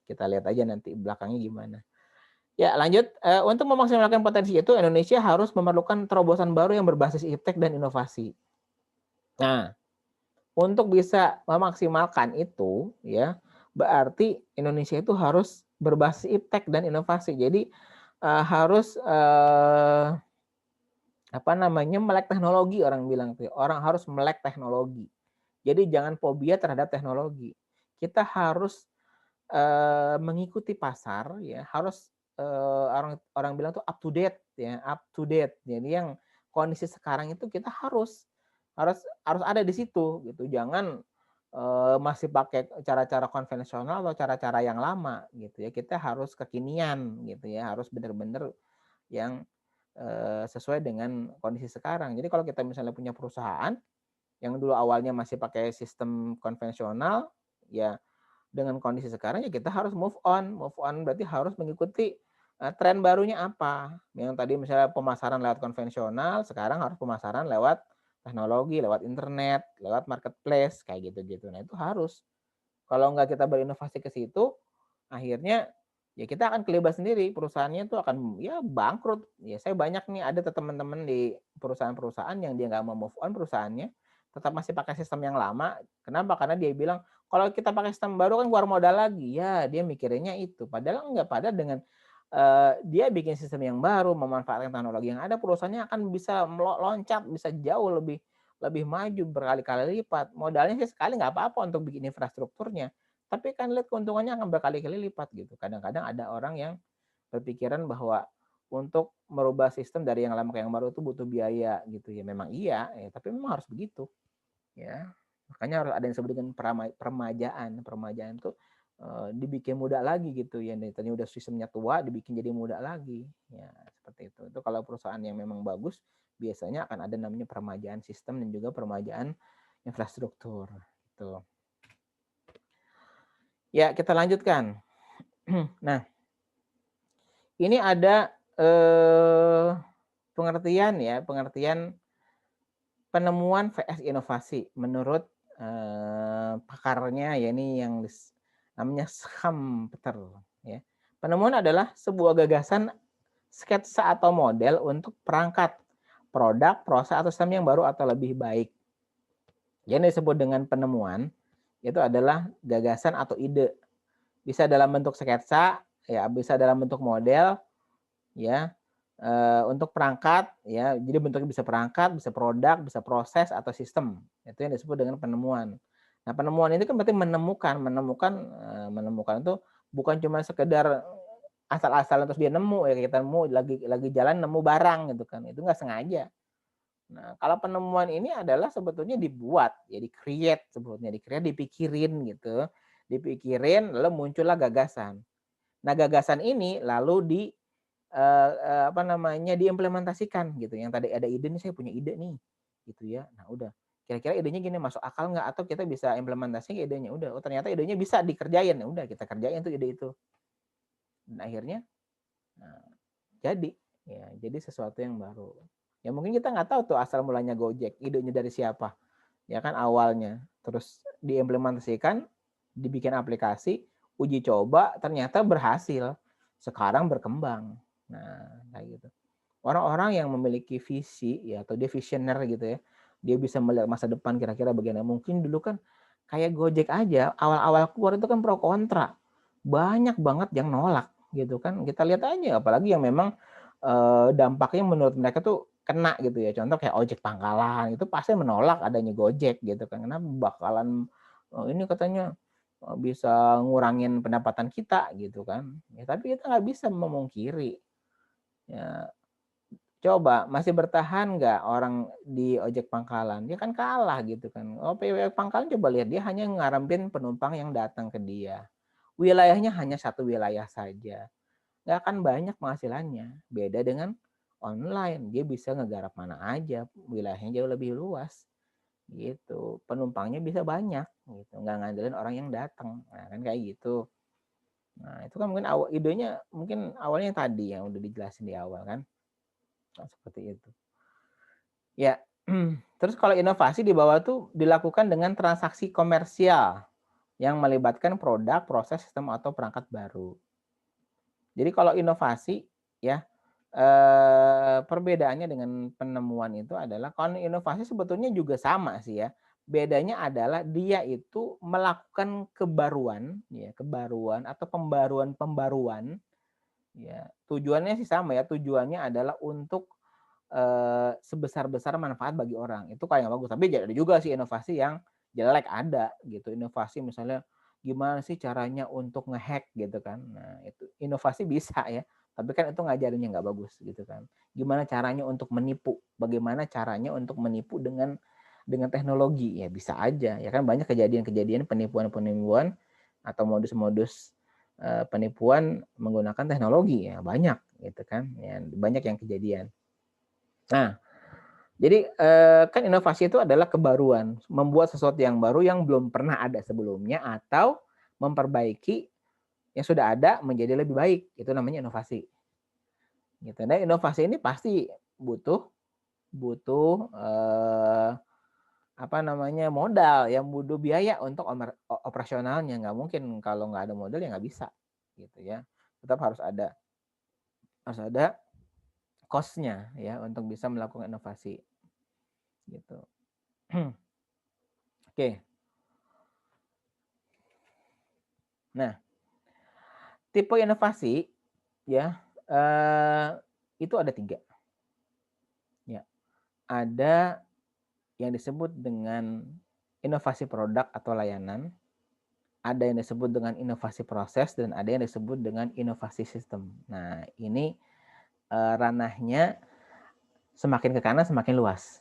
[SPEAKER 1] Kita lihat aja nanti belakangnya gimana. Ya lanjut, untuk memaksimalkan potensi itu Indonesia harus memerlukan terobosan baru yang berbasis iptek dan inovasi. Nah, untuk bisa memaksimalkan itu ya berarti Indonesia itu harus berbasis iptek dan inovasi. Jadi harus apa namanya melek teknologi, orang bilang tuh. Orang harus melek teknologi. Jadi jangan fobia terhadap teknologi. Kita harus mengikuti pasar ya, harus orang orang bilang tuh up to date ya, up to date. Jadi yang kondisi sekarang itu kita harus harus harus ada di situ gitu. Jangan masih pakai cara-cara konvensional atau cara-cara yang lama gitu ya. Kita harus kekinian gitu ya, harus benar-benar yang sesuai dengan kondisi sekarang. Jadi kalau kita misalnya punya perusahaan yang dulu awalnya masih pakai sistem konvensional, ya dengan kondisi sekarang ya kita harus move on. Move on berarti harus mengikuti tren barunya apa. Yang tadi misalnya pemasaran lewat konvensional, sekarang harus pemasaran lewat teknologi, lewat internet, lewat marketplace, kayak gitu-gitu. Nah itu harus. Kalau nggak kita berinovasi ke situ, akhirnya ya kita akan kelibas sendiri. Perusahaannya itu akan ya bangkrut. Ya saya banyak nih ada teman-teman di perusahaan-perusahaan yang dia nggak mau move on perusahaannya, tetap masih pakai sistem yang lama. Kenapa? Karena dia bilang kalau kita pakai sistem baru kan keluar modal lagi. Ya dia mikirnya itu. Padahal enggak. Padahal dengan dia bikin sistem yang baru, memanfaatkan teknologi yang ada, perusahaannya akan bisa loncat, bisa jauh lebih lebih maju berkali-kali lipat. Modalnya sih sekali nggak apa-apa untuk bikin infrastrukturnya, tapi kan lihat keuntungannya akan berkali-kali lipat gitu. Kadang-kadang ada orang yang berpikiran bahwa untuk merubah sistem dari yang lama ke yang baru itu butuh biaya gitu ya. Memang iya, ya, tapi memang harus begitu ya. Makanya harus ada yang disebut dengan permajaan. Permajaan itu dibikin muda lagi gitu ya. Tadinya udah sistemnya tua dibikin jadi muda lagi. Ya, seperti itu. Itu kalau perusahaan yang memang bagus biasanya akan ada namanya permajaan sistem dan juga permajaan infrastruktur gitu. Ya, kita lanjutkan. Nah, ini ada pengertian ya, pengertian penemuan vs inovasi menurut pakarnya, ya ini yang namanya Schumpeter ya. Penemuan adalah sebuah gagasan, sketsa atau model untuk perangkat, produk, proses atau sistem yang baru atau lebih baik. Yang disebut dengan penemuan itu adalah gagasan atau ide. Bisa dalam bentuk sketsa, ya, bisa dalam bentuk model, ya, untuk perangkat, ya, jadi bentuknya bisa perangkat, bisa produk, bisa proses atau sistem. Itu yang disebut dengan penemuan. Nah, penemuan ini kan berarti menemukan itu bukan cuma sekedar asal-asalan terus dia nemu ya, kita nemu lagi jalan nemu barang gitu kan, itu nggak sengaja. Nah, kalau penemuan ini adalah sebetulnya dibuat, ya di-create sebetulnya, di-create, dipikirin gitu. Dipikirin lalu muncullah gagasan. Nah, gagasan ini lalu apa namanya, diimplementasikan gitu. Yang tadi ada ide nih, saya punya ide nih, gitu ya. Nah, udah. Kira-kira idenya gini masuk akal nggak? Atau kita bisa implementasi idenya? Udah, oh ternyata idenya bisa dikerjain. Ya udah, kita kerjain tuh ide itu. Dan akhirnya nah, jadi sesuatu yang baru. Ya mungkin kita nggak tahu tuh asal mulanya Gojek, idenya dari siapa. Ya kan awalnya. Terus diimplementasikan, dibikin aplikasi, uji coba, ternyata berhasil. Sekarang berkembang. Nah, kayak gitu. Orang-orang yang memiliki visi ya atau dia visioner gitu ya, dia bisa melihat masa depan kira-kira bagaimana. Mungkin dulu kan kayak Gojek aja awal-awal keluar itu kan pro kontra, banyak banget yang nolak gitu kan. Kita lihat aja apalagi yang memang dampaknya menurut mereka tuh kena gitu ya. Contoh kayak ojek pangkalan itu pasti menolak adanya Gojek gitu kan, karena bakalan ini katanya bisa ngurangin pendapatan kita gitu kan. Ya, tapi kita nggak bisa memungkiri ya. Coba masih bertahan nggak orang di ojek pangkalan? Dia kan kalah gitu kan. Oh, ojek pangkalan coba lihat dia hanya ngarepin penumpang yang datang ke dia. Wilayahnya hanya satu wilayah saja. Nggak akan banyak penghasilannya. Beda dengan online, dia bisa ngegarap mana aja, wilayahnya jauh lebih luas. Gitu. Penumpangnya bisa banyak gitu. Nggak ngandelin orang yang datang. Nah, kan kayak gitu. Nah, itu kan mungkin idenya mungkin awalnya tadi yang udah dijelasin di awal kan. Nah, seperti itu. Ya, terus kalau inovasi di bawah tuh dilakukan dengan transaksi komersial yang melibatkan produk, proses, sistem atau perangkat baru. Jadi kalau inovasi ya perbedaannya dengan penemuan itu adalah kalau inovasi sebetulnya juga sama sih ya. Bedanya adalah dia itu melakukan kebaruan ya, kebaruan atau pembaruan-pembaruan ya. Tujuannya sih sama ya, tujuannya adalah untuk sebesar-besar manfaat bagi orang. Itu kayak yang bagus. Tapi ada juga sih inovasi yang jelek ada gitu. Inovasi misalnya gimana sih caranya untuk ngehack gitu kan. Nah, itu inovasi bisa ya. Tapi kan itu ngajarinnya nggak bagus gitu kan. Gimana caranya untuk menipu? Bagaimana caranya untuk menipu dengan teknologi? Ya bisa aja. Ya kan banyak kejadian-kejadian penipuan-penipuan atau modus-modus penipuan menggunakan teknologi ya banyak gitu kan. Ya, banyak yang kejadian. Nah, jadi kan inovasi itu adalah kebaruan, membuat sesuatu yang baru yang belum pernah ada sebelumnya atau memperbaiki yang sudah ada menjadi lebih baik. Itu namanya inovasi. Gitu. Dan inovasi ini pasti butuh butuh apa namanya modal, yang butuh biaya untuk operasionalnya. Nggak mungkin kalau nggak ada modal ya nggak bisa, gitu ya. Tetap harus ada cost-nya ya untuk bisa melakukan inovasi, gitu. Oke. Nah, tipe inovasi ya itu ada 3. Ya, ada yang disebut dengan inovasi produk atau layanan, ada yang disebut dengan inovasi proses, dan ada yang disebut dengan inovasi sistem. Nah, ini ranahnya semakin ke kanan semakin luas,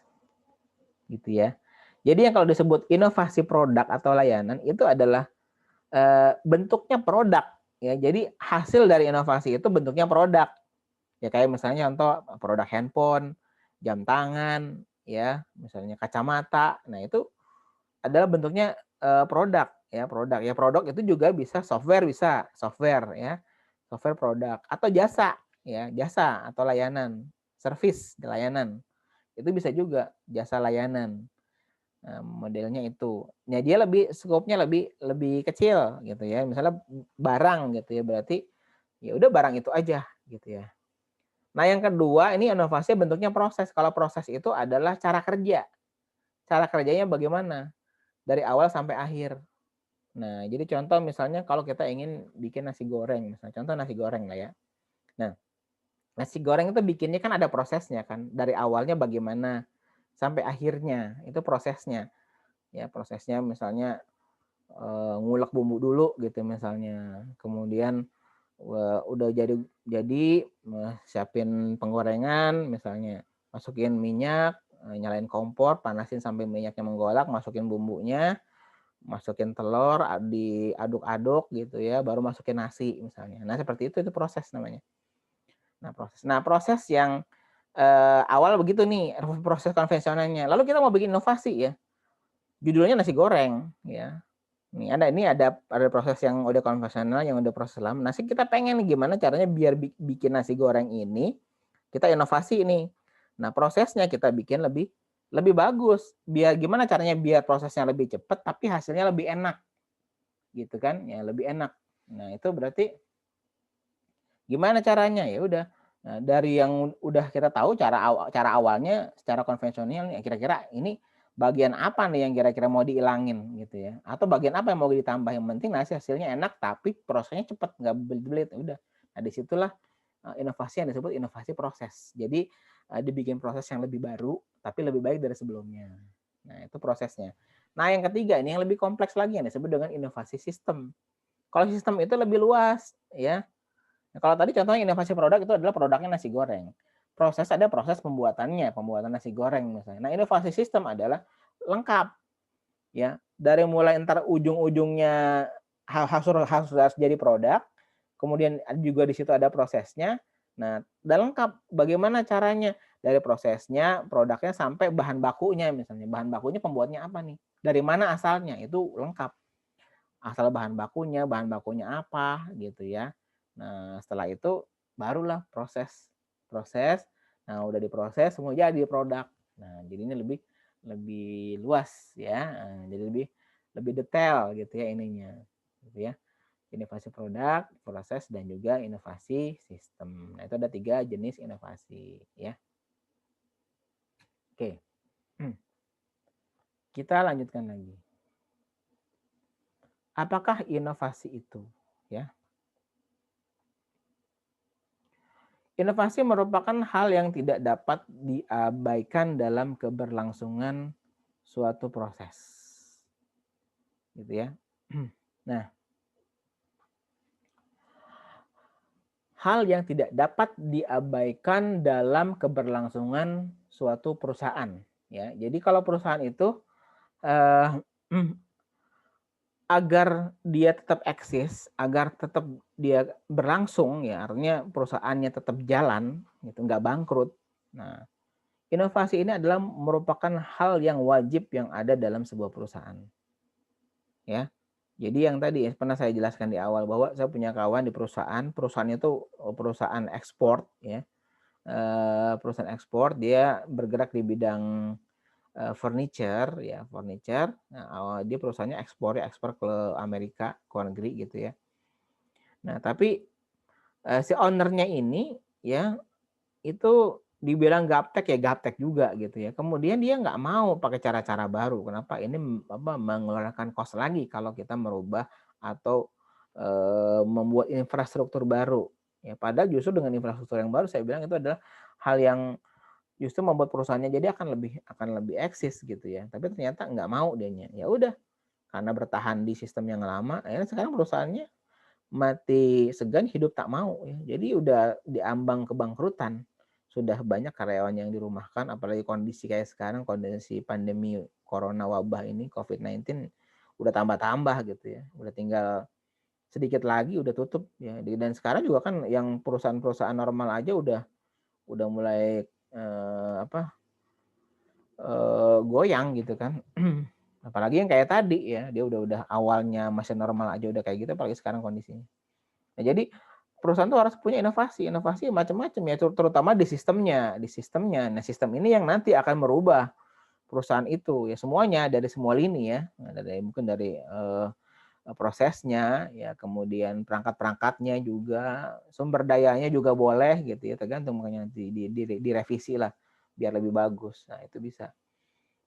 [SPEAKER 1] gitu ya. Jadi yang kalau disebut inovasi produk atau layanan itu adalah bentuknya produk, ya. Jadi hasil dari inovasi itu bentuknya produk. Ya kayak misalnya contoh produk handphone, jam tangan, ya, misalnya kacamata. Nah, itu adalah bentuknya produk, ya, produk. Ya, produk itu juga bisa software ya. Software produk atau jasa, ya, jasa atau layanan, service, layanan. Itu bisa juga jasa layanan. Nah, modelnya itu. Nah, dia lebih skopnya lebih lebih kecil gitu ya. Misalnya barang gitu ya, berarti ya udah barang itu aja gitu ya. Nah, yang kedua ini inovasi bentuknya proses. Kalau proses itu adalah cara kerja. Cara kerjanya bagaimana? Dari awal sampai akhir. Nah, jadi contoh misalnya kalau kita ingin bikin nasi goreng, misalnya contoh nasi goreng lah ya. Nah, nasi goreng itu bikinnya kan ada prosesnya kan. Dari awalnya bagaimana sampai akhirnya, itu prosesnya. Ya, prosesnya misalnya ngulek bumbu dulu gitu misalnya. Kemudian udah jadi siapin penggorengan misalnya, masukin minyak, nyalain kompor, panasin sampai minyaknya menggolak, masukin bumbunya, masukin telur, diaduk-aduk gitu ya, baru masukin nasi misalnya. Nah, seperti itu proses namanya. Nah, proses yang awal begitu nih, proses konvensionalnya. Lalu kita mau bikin inovasi ya, judulnya nasi goreng ya. Ini ada proses yang udah konvensional, yang udah proses lama. Nah, kita pengen nih gimana caranya biar bikin nasi goreng ini kita inovasi nih. Nah, prosesnya kita bikin lebih lebih bagus. Biar gimana caranya biar prosesnya lebih cepat tapi hasilnya lebih enak. Gitu kan? Ya, lebih enak. Nah, itu berarti gimana caranya? Ya udah. Nah, dari yang udah kita tahu cara awalnya secara konvensional ya kira-kira ini bagian apa nih yang kira-kira mau dihilangin gitu ya, atau bagian apa yang mau ditambah, yang penting hasilnya enak tapi prosesnya cepat nggak belit-belit, udah. Nah, disitulah inovasi yang disebut inovasi proses. Jadi dibikin proses yang lebih baru tapi lebih baik dari sebelumnya. Nah, itu prosesnya. Nah, yang ketiga ini yang lebih kompleks lagi yang disebut dengan inovasi sistem. Kalau sistem itu lebih luas ya. Nah, kalau tadi contohnya inovasi produk itu adalah produknya nasi goreng. Ada proses pembuatannya, pembuatan nasi goreng misalnya. Nah, inovasi sistem adalah lengkap ya. Dari mulai entar ujung-ujungnya harus jadi produk, kemudian juga di situ ada prosesnya. Nah, dan lengkap bagaimana caranya dari prosesnya, produknya sampai bahan bakunya misalnya. Bahan bakunya pembuatnya apa nih? Dari mana asalnya? Itu lengkap. Asal bahan bakunya apa gitu ya. Nah, setelah itu barulah proses. Proses. Nah, udah diproses semua jadi produk. Nah, jadi ini lebih lebih luas ya. Nah, jadi lebih lebih detail gitu ya ininya. Gitu ya. Inovasi produk, proses dan juga inovasi sistem. Nah, itu ada 3 jenis inovasi ya. Oke. Kita lanjutkan lagi. Apakah inovasi itu ya? Inovasi merupakan hal yang tidak dapat diabaikan dalam keberlangsungan suatu proses. Gitu ya. Nah, hal yang tidak dapat diabaikan dalam keberlangsungan suatu perusahaan, ya. Jadi kalau perusahaan itu eh, agar dia tetap eksis, agar tetap dia berlangsung, ya artinya perusahaannya tetap jalan, gitu, nggak bangkrut. Nah, Inovasi ini adalah merupakan hal yang wajib yang ada dalam sebuah perusahaan. Ya. Jadi yang tadi pernah saya jelaskan di awal bahwa saya punya kawan di perusahaannya itu perusahaan ekspor ya. Perusahaan ekspor, dia bergerak di bidang furniture ya, furniture. Nah, dia perusahaannya ekspor ke Amerika, ke luar negeri gitu ya. Nah, tapi si ownernya ini ya itu dibilang gaptek ya gaptek juga gitu ya. Kemudian dia nggak mau pakai cara-cara baru. Kenapa? Ini mengeluarkan kos lagi kalau kita merubah atau membuat infrastruktur baru. Ya, padahal justru dengan infrastruktur yang baru saya bilang itu adalah hal yang justru membuat perusahaannya jadi akan lebih eksis gitu ya. Tapi ternyata nggak mau dianya. Ya udah, karena bertahan di sistem yang lama, akhirnya sekarang perusahaannya mati segan hidup tak mau ya. Jadi udah diambang kebangkrutan. Sudah banyak karyawan yang dirumahkan, apalagi kondisi kayak sekarang, kondisi pandemi corona wabah ini COVID-19 udah tambah-tambah gitu ya. Udah tinggal sedikit lagi udah tutup ya. Dan sekarang juga kan yang perusahaan-perusahaan normal aja udah mulai goyang gitu kan. Apalagi yang kayak tadi ya, dia udah awalnya masih normal aja udah kayak gitu, apalagi sekarang kondisinya. Nah, jadi perusahaan tuh harus punya inovasi macam-macam ya, terutama di sistemnya. Nah, sistem ini yang nanti akan merubah perusahaan itu ya, semuanya dari semua lini ya. Nah, mungkin dari prosesnya ya, kemudian perangkat-perangkatnya juga, sumber dayanya juga boleh gitu ya, tergantung, makanya nanti direvisi lah biar lebih bagus. Nah, itu bisa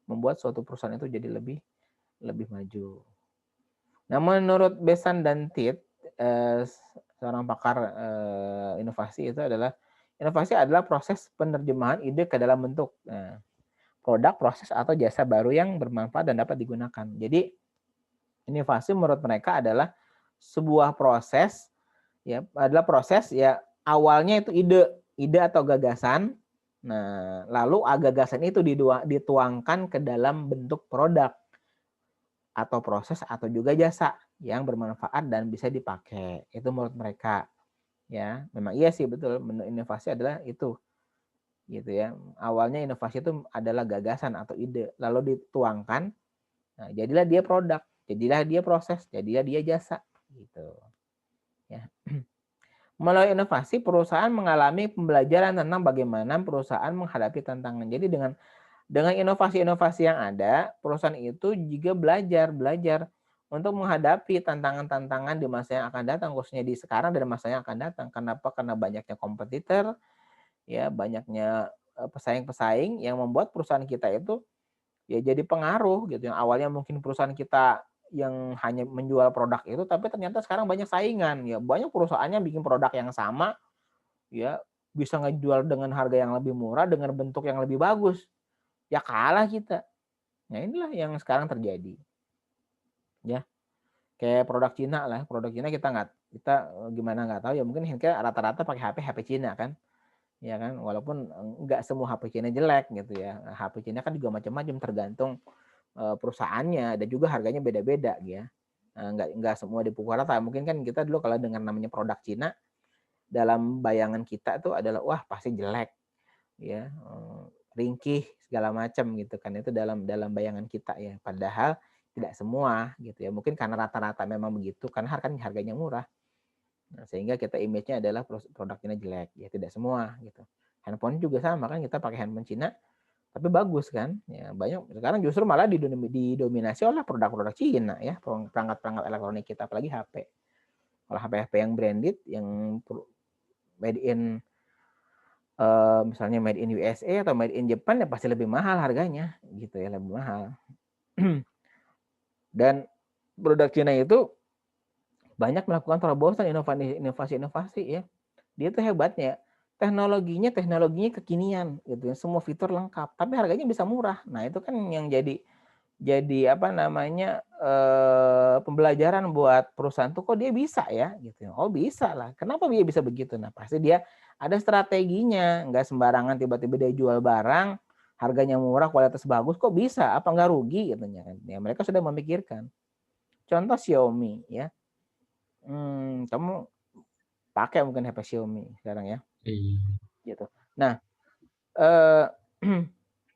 [SPEAKER 1] membuat suatu perusahaan itu jadi lebih maju. Nah, menurut Besan dan Tit, seorang pakar inovasi adalah proses penerjemahan ide ke dalam bentuk produk, proses atau jasa baru yang bermanfaat dan dapat digunakan. Jadi inovasi menurut mereka adalah sebuah proses ya, awalnya itu ide atau gagasan. Nah, lalu gagasan itu dituangkan ke dalam bentuk produk atau proses atau juga jasa yang bermanfaat dan bisa dipakai. Itu menurut mereka. Ya, memang iya sih, betul. Inovasi adalah itu. Gitu ya. Awalnya inovasi itu adalah gagasan atau ide, lalu dituangkan, nah, jadilah dia produk, jadilah dia proses, jadilah dia jasa gitu. Ya. Melalui inovasi, perusahaan mengalami pembelajaran tentang bagaimana perusahaan menghadapi tantangan. Jadi dengan inovasi-inovasi yang ada, perusahaan itu juga belajar untuk menghadapi tantangan-tantangan di masa yang akan datang, khususnya di sekarang dan masa yang akan datang. Kenapa? Karena banyaknya kompetitor, ya, banyaknya pesaing-pesaing yang membuat perusahaan kita itu ya jadi pengaruh gitu. Yang awalnya mungkin perusahaan kita yang hanya menjual produk itu, tapi ternyata sekarang banyak saingan. Ya, banyak perusahaannya bikin produk yang sama, ya, bisa ngejual dengan harga yang lebih murah, dengan bentuk yang lebih bagus. Ya kalah kita. Nah, inilah yang sekarang terjadi. Ya, kayak produk Cina lah, produk Cina kita gimana nggak tahu ya, mungkin kayak rata-rata pakai HP Cina kan. Ya kan, walaupun nggak semua HP Cina jelek gitu ya. HP Cina kan juga macam-macam tergantung perusahaannya dan juga harganya beda-beda ya. Nggak semua dipukul rata. Mungkin kan kita dulu kalau dengar namanya produk Cina, dalam bayangan kita tuh adalah wah pasti jelek ya, ringkih segala macam gitu kan, itu dalam bayangan kita ya, padahal tidak semua gitu ya, mungkin karena rata-rata memang begitu karena harganya murah. Nah, sehingga kita image-nya adalah produknya jelek ya, tidak semua gitu. Handphone juga sama kan, kita pakai handphone Cina tapi bagus kan ya, banyak sekarang justru malah didominasi oleh produk-produk Cina ya, perangkat-perangkat elektronik kita, apalagi HP. Kalau HP yang branded yang made in misalnya made in USA atau made in Japan ya pasti lebih mahal harganya gitu ya, lebih mahal. Dan produk Cina itu banyak melakukan terobosan inovasi ya. Dia tuh hebatnya teknologinya kekinian gitu ya, semua fitur lengkap tapi harganya bisa murah. Nah, itu kan yang jadi apa namanya pembelajaran buat perusahaan tuh, kok dia bisa ya gitu. Oh, bisa lah. Kenapa dia bisa begitu? Nah, pasti dia ada strateginya, nggak sembarangan tiba-tiba dia jual barang harganya murah kualitas bagus, kok bisa? Apa nggak rugi katanya kan. Ya, mereka sudah memikirkan. Contoh Xiaomi ya. Kamu pakai mungkin HP Xiaomi sekarang ya.
[SPEAKER 2] Iya.
[SPEAKER 1] Gitu. Nah,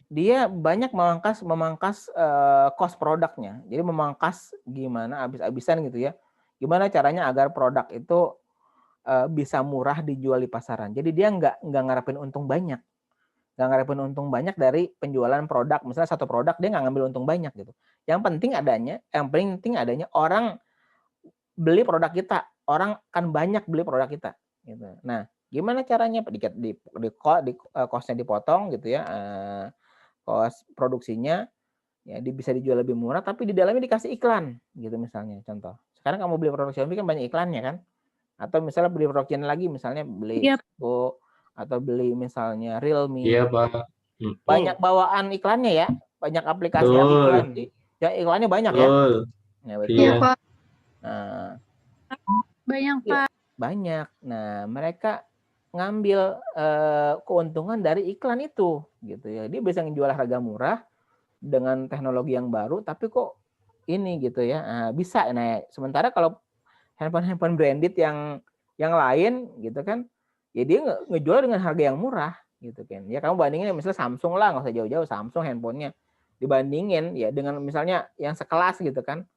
[SPEAKER 1] dia banyak memangkas cost produknya. Jadi memangkas gimana habis-habisan gitu ya. Gimana caranya agar produk itu bisa murah dijual di pasaran. Jadi dia nggak ngarepin untung banyak. Nggak ngarepin untung banyak dari penjualan produk. Misalnya satu produk dia nggak ngambil untung banyak gitu. Yang penting adanya orang beli produk kita. Orang kan banyak beli produk kita. Gitu. Nah, gimana caranya? Di cost-nya dipotong gitu ya. Cost produksinya ya bisa dijual lebih murah, tapi di dalamnya dikasih iklan gitu misalnya. Contoh. Sekarang kamu beli produk Xiaomi kan banyak iklannya kan? Atau misalnya beli produk China lagi, misalnya beli
[SPEAKER 2] Iya,
[SPEAKER 1] Vivo atau beli misalnya Realme.
[SPEAKER 3] Iya, Pak.
[SPEAKER 1] Banyak bawaan iklannya ya, banyak
[SPEAKER 3] Betul,
[SPEAKER 1] aplikasi yang iklannya banyak ya.
[SPEAKER 3] betul.
[SPEAKER 1] Nah,
[SPEAKER 2] iya
[SPEAKER 1] betul.
[SPEAKER 3] Iya.
[SPEAKER 2] Pak.
[SPEAKER 1] Nah,
[SPEAKER 2] Banyak
[SPEAKER 1] iya,
[SPEAKER 2] Pak.
[SPEAKER 1] banyak. Nah, mereka ngambil keuntungan dari iklan itu gitu ya. Dia bisa ngejual harga murah dengan teknologi yang baru, tapi kok ini gitu ya. Nah, bisa. Nah, sementara kalau handphone branded yang lain gitu kan, ya dia ngejual dengan harga yang murah gitu kan. Ya kamu bandingin misalnya Samsung lah, nggak usah jauh-jauh, Samsung handphonenya dibandingin ya dengan misalnya yang sekelas gitu kan,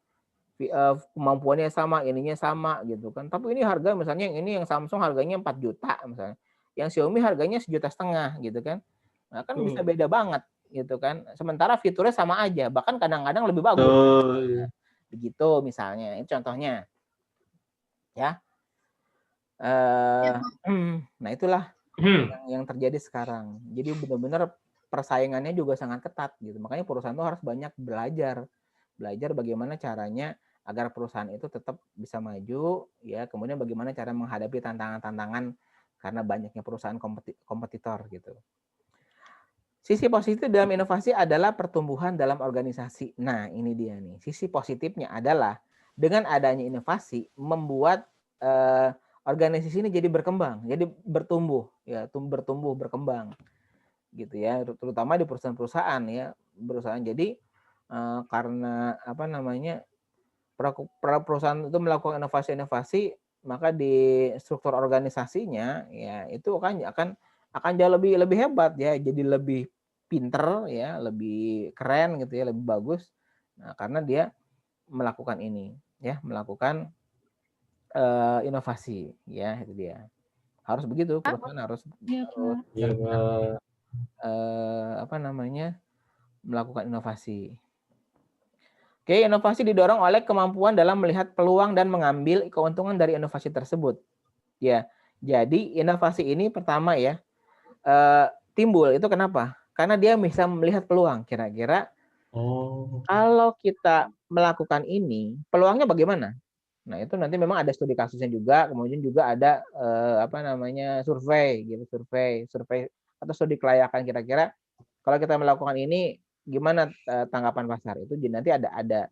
[SPEAKER 1] kemampuannya sama, ininya sama gitu kan. Tapi ini harga misalnya yang Samsung harganya 4 juta misalnya. Yang Xiaomi harganya 1,5 juta gitu kan. Nah, kan bisa beda banget gitu kan. Sementara fiturnya sama aja, bahkan kadang-kadang lebih bagus.
[SPEAKER 3] Betul.
[SPEAKER 1] Begitu misalnya, itu contohnya ya. Nah itulah yang terjadi sekarang. Jadi benar-benar persaingannya juga sangat ketat gitu. Makanya perusahaan itu harus banyak belajar bagaimana caranya agar perusahaan itu tetap bisa maju ya. Kemudian bagaimana cara menghadapi tantangan-tantangan karena banyaknya perusahaan kompetitor gitu. Sisi positif dalam inovasi adalah pertumbuhan dalam organisasi. Nah, ini dia nih. Sisi positifnya adalah dengan adanya inovasi membuat organisasi ini jadi berkembang, jadi bertumbuh ya, bertumbuh berkembang gitu ya, terutama di perusahaan-perusahaan ya, perusahaan. Jadi karena apa namanya, perusahaan itu melakukan inovasi-inovasi, maka di struktur organisasinya ya itu akan jauh lebih hebat ya, jadi lebih pinter ya, lebih keren gitu ya, lebih bagus. Nah, karena dia melakukan ini ya, melakukan inovasi ya, itu dia. Harus begitu, perusahaan harus
[SPEAKER 2] Iya Pak.
[SPEAKER 3] Iya, Pak.
[SPEAKER 1] apa namanya, melakukan inovasi. Oke, inovasi didorong oleh kemampuan dalam melihat peluang dan mengambil keuntungan dari inovasi tersebut. Ya, jadi inovasi ini pertama ya, timbul itu kenapa? Karena dia bisa melihat peluang. Kira-kira
[SPEAKER 3] Oh,
[SPEAKER 1] kalau kita melakukan ini, peluangnya bagaimana? Nah, itu nanti memang ada studi kasusnya juga, kemudian juga ada apa namanya, survei gitu, survei atau studi kelayakan, kira-kira kalau kita melakukan ini gimana tanggapan pasar. Itu nanti ada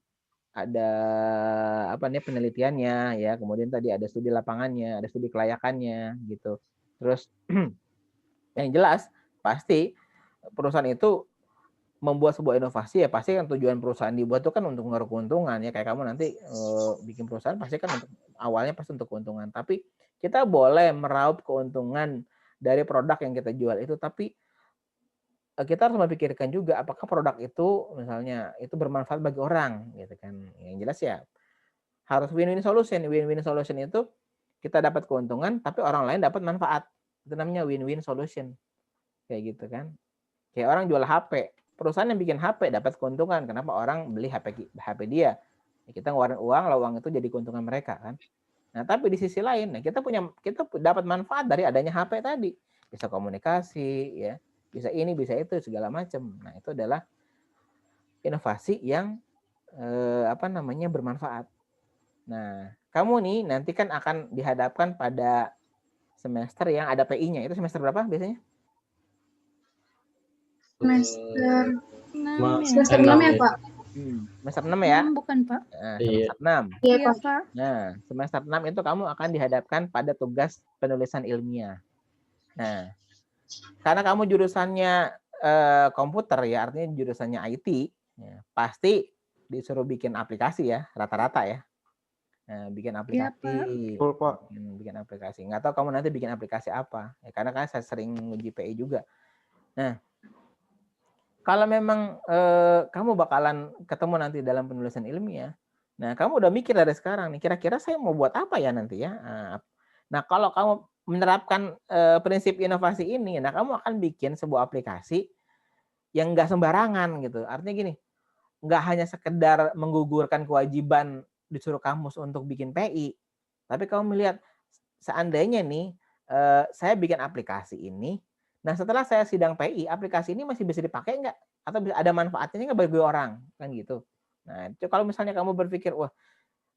[SPEAKER 1] apa nih penelitiannya ya, kemudian tadi ada studi lapangannya, ada studi kelayakannya gitu. Terus yang jelas pasti perusahaan itu membuat sebuah inovasi ya, pasti kan tujuan perusahaan dibuat itu kan untuk mengeruk keuntungan ya. Kayak kamu nanti bikin perusahaan pasti kan untuk awalnya pasti untuk keuntungan, tapi kita boleh meraup keuntungan dari produk yang kita jual itu, tapi kita harus memikirkan juga apakah produk itu misalnya itu bermanfaat bagi orang gitu kan. Yang jelas ya harus win-win solution. Win-win solution itu kita dapat keuntungan tapi orang lain dapat manfaat. Itu namanya win-win solution. Kayak gitu kan. Kayak orang jual HP, perusahaan yang bikin HP dapat keuntungan. Kenapa orang beli HP dia? Ya, kita ngeluarin uang, lah uang itu jadi keuntungan mereka kan. Nah, tapi di sisi lain, nah kita dapat manfaat dari adanya HP tadi. Bisa komunikasi, ya, bisa ini, bisa itu, segala macam. Nah, itu adalah inovasi yang apa namanya, bermanfaat. Nah, kamu nih nanti kan akan dihadapkan pada semester yang ada PI-nya. Itu semester berapa biasanya?
[SPEAKER 2] Semester 6 ya.
[SPEAKER 3] Semester
[SPEAKER 2] 6
[SPEAKER 3] 6
[SPEAKER 2] ya
[SPEAKER 3] ya.
[SPEAKER 2] Pak?
[SPEAKER 1] Semester 6 ya?
[SPEAKER 2] 6 bukan Pak?
[SPEAKER 1] Nah,
[SPEAKER 3] Iya.
[SPEAKER 1] semester 6.
[SPEAKER 2] Iya Pak.
[SPEAKER 1] Nah, semester 6 itu kamu akan dihadapkan pada tugas penulisan ilmiah. Nah, karena kamu jurusannya komputer ya, artinya jurusannya IT, ya, pasti disuruh bikin aplikasi ya, rata-rata ya. Nah, bikin
[SPEAKER 2] Iya
[SPEAKER 1] aplikasi,
[SPEAKER 2] Pak.
[SPEAKER 3] Betul, Pak.
[SPEAKER 1] bikin aplikasi. Nggak tahu kamu nanti bikin aplikasi apa, ya, karena kan saya sering uji PI juga. Nah, Kalau memang kamu bakalan ketemu nanti dalam penulisan ilmiah, nah kamu udah mikir dari sekarang nih, kira-kira saya mau buat apa ya nanti ya. Nah kalau kamu menerapkan prinsip inovasi ini, nah kamu akan bikin sebuah aplikasi yang nggak sembarangan gitu. Artinya gini, nggak hanya sekedar menggugurkan kewajiban disuruh kamus untuk bikin PI, tapi kamu melihat seandainya nih saya bikin aplikasi ini, nah setelah saya sidang PI, aplikasi ini masih bisa dipakai nggak? Atau bisa ada manfaatnya nggak bagi orang? Kan gitu. Nah, itu kalau misalnya kamu berpikir, wah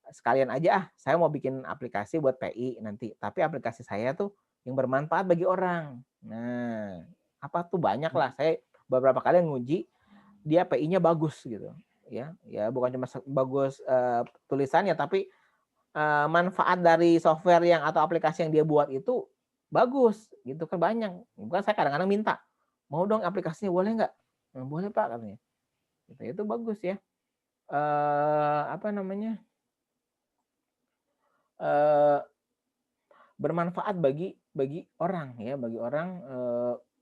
[SPEAKER 1] sekalian aja saya mau bikin aplikasi buat PI nanti, tapi aplikasi saya tuh yang bermanfaat bagi orang. Nah, apa tuh banyak lah. Saya beberapa kali nguji, dia PI-nya bagus gitu. Ya bukan cuma bagus tulisannya, tapi manfaat dari software yang atau aplikasi yang dia buat itu bagus gitu kan banyak. Bukan saya kadang-kadang minta, mau dong aplikasinya boleh nggak? Nah, boleh Pak katanya. Gitu, itu bagus ya. Apa namanya? Bermanfaat bagi orang ya, bagi orang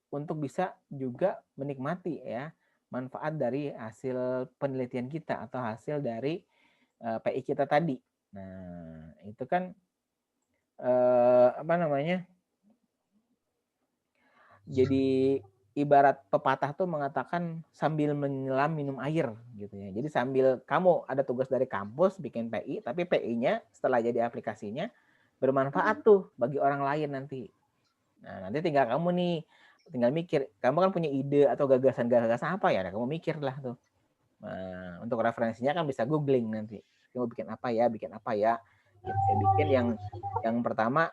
[SPEAKER 1] untuk bisa juga menikmati ya manfaat dari hasil penelitian kita atau hasil dari PI kita tadi. Nah, itu kan apa namanya? Jadi ibarat pepatah tuh mengatakan sambil menyelam minum air gitu ya. Jadi sambil kamu ada tugas dari kampus bikin PI, tapi PI-nya setelah jadi aplikasinya bermanfaat tuh bagi orang lain nanti. Nah, nanti tinggal kamu nih, tinggal mikir, kamu kan punya ide atau gagasan-gagasan apa ya? Nah, kamu mikir lah tuh. Nah, untuk referensinya kan bisa googling nanti. Kamu bikin apa ya? Bikin apa ya? Gitu. Bikin yang pertama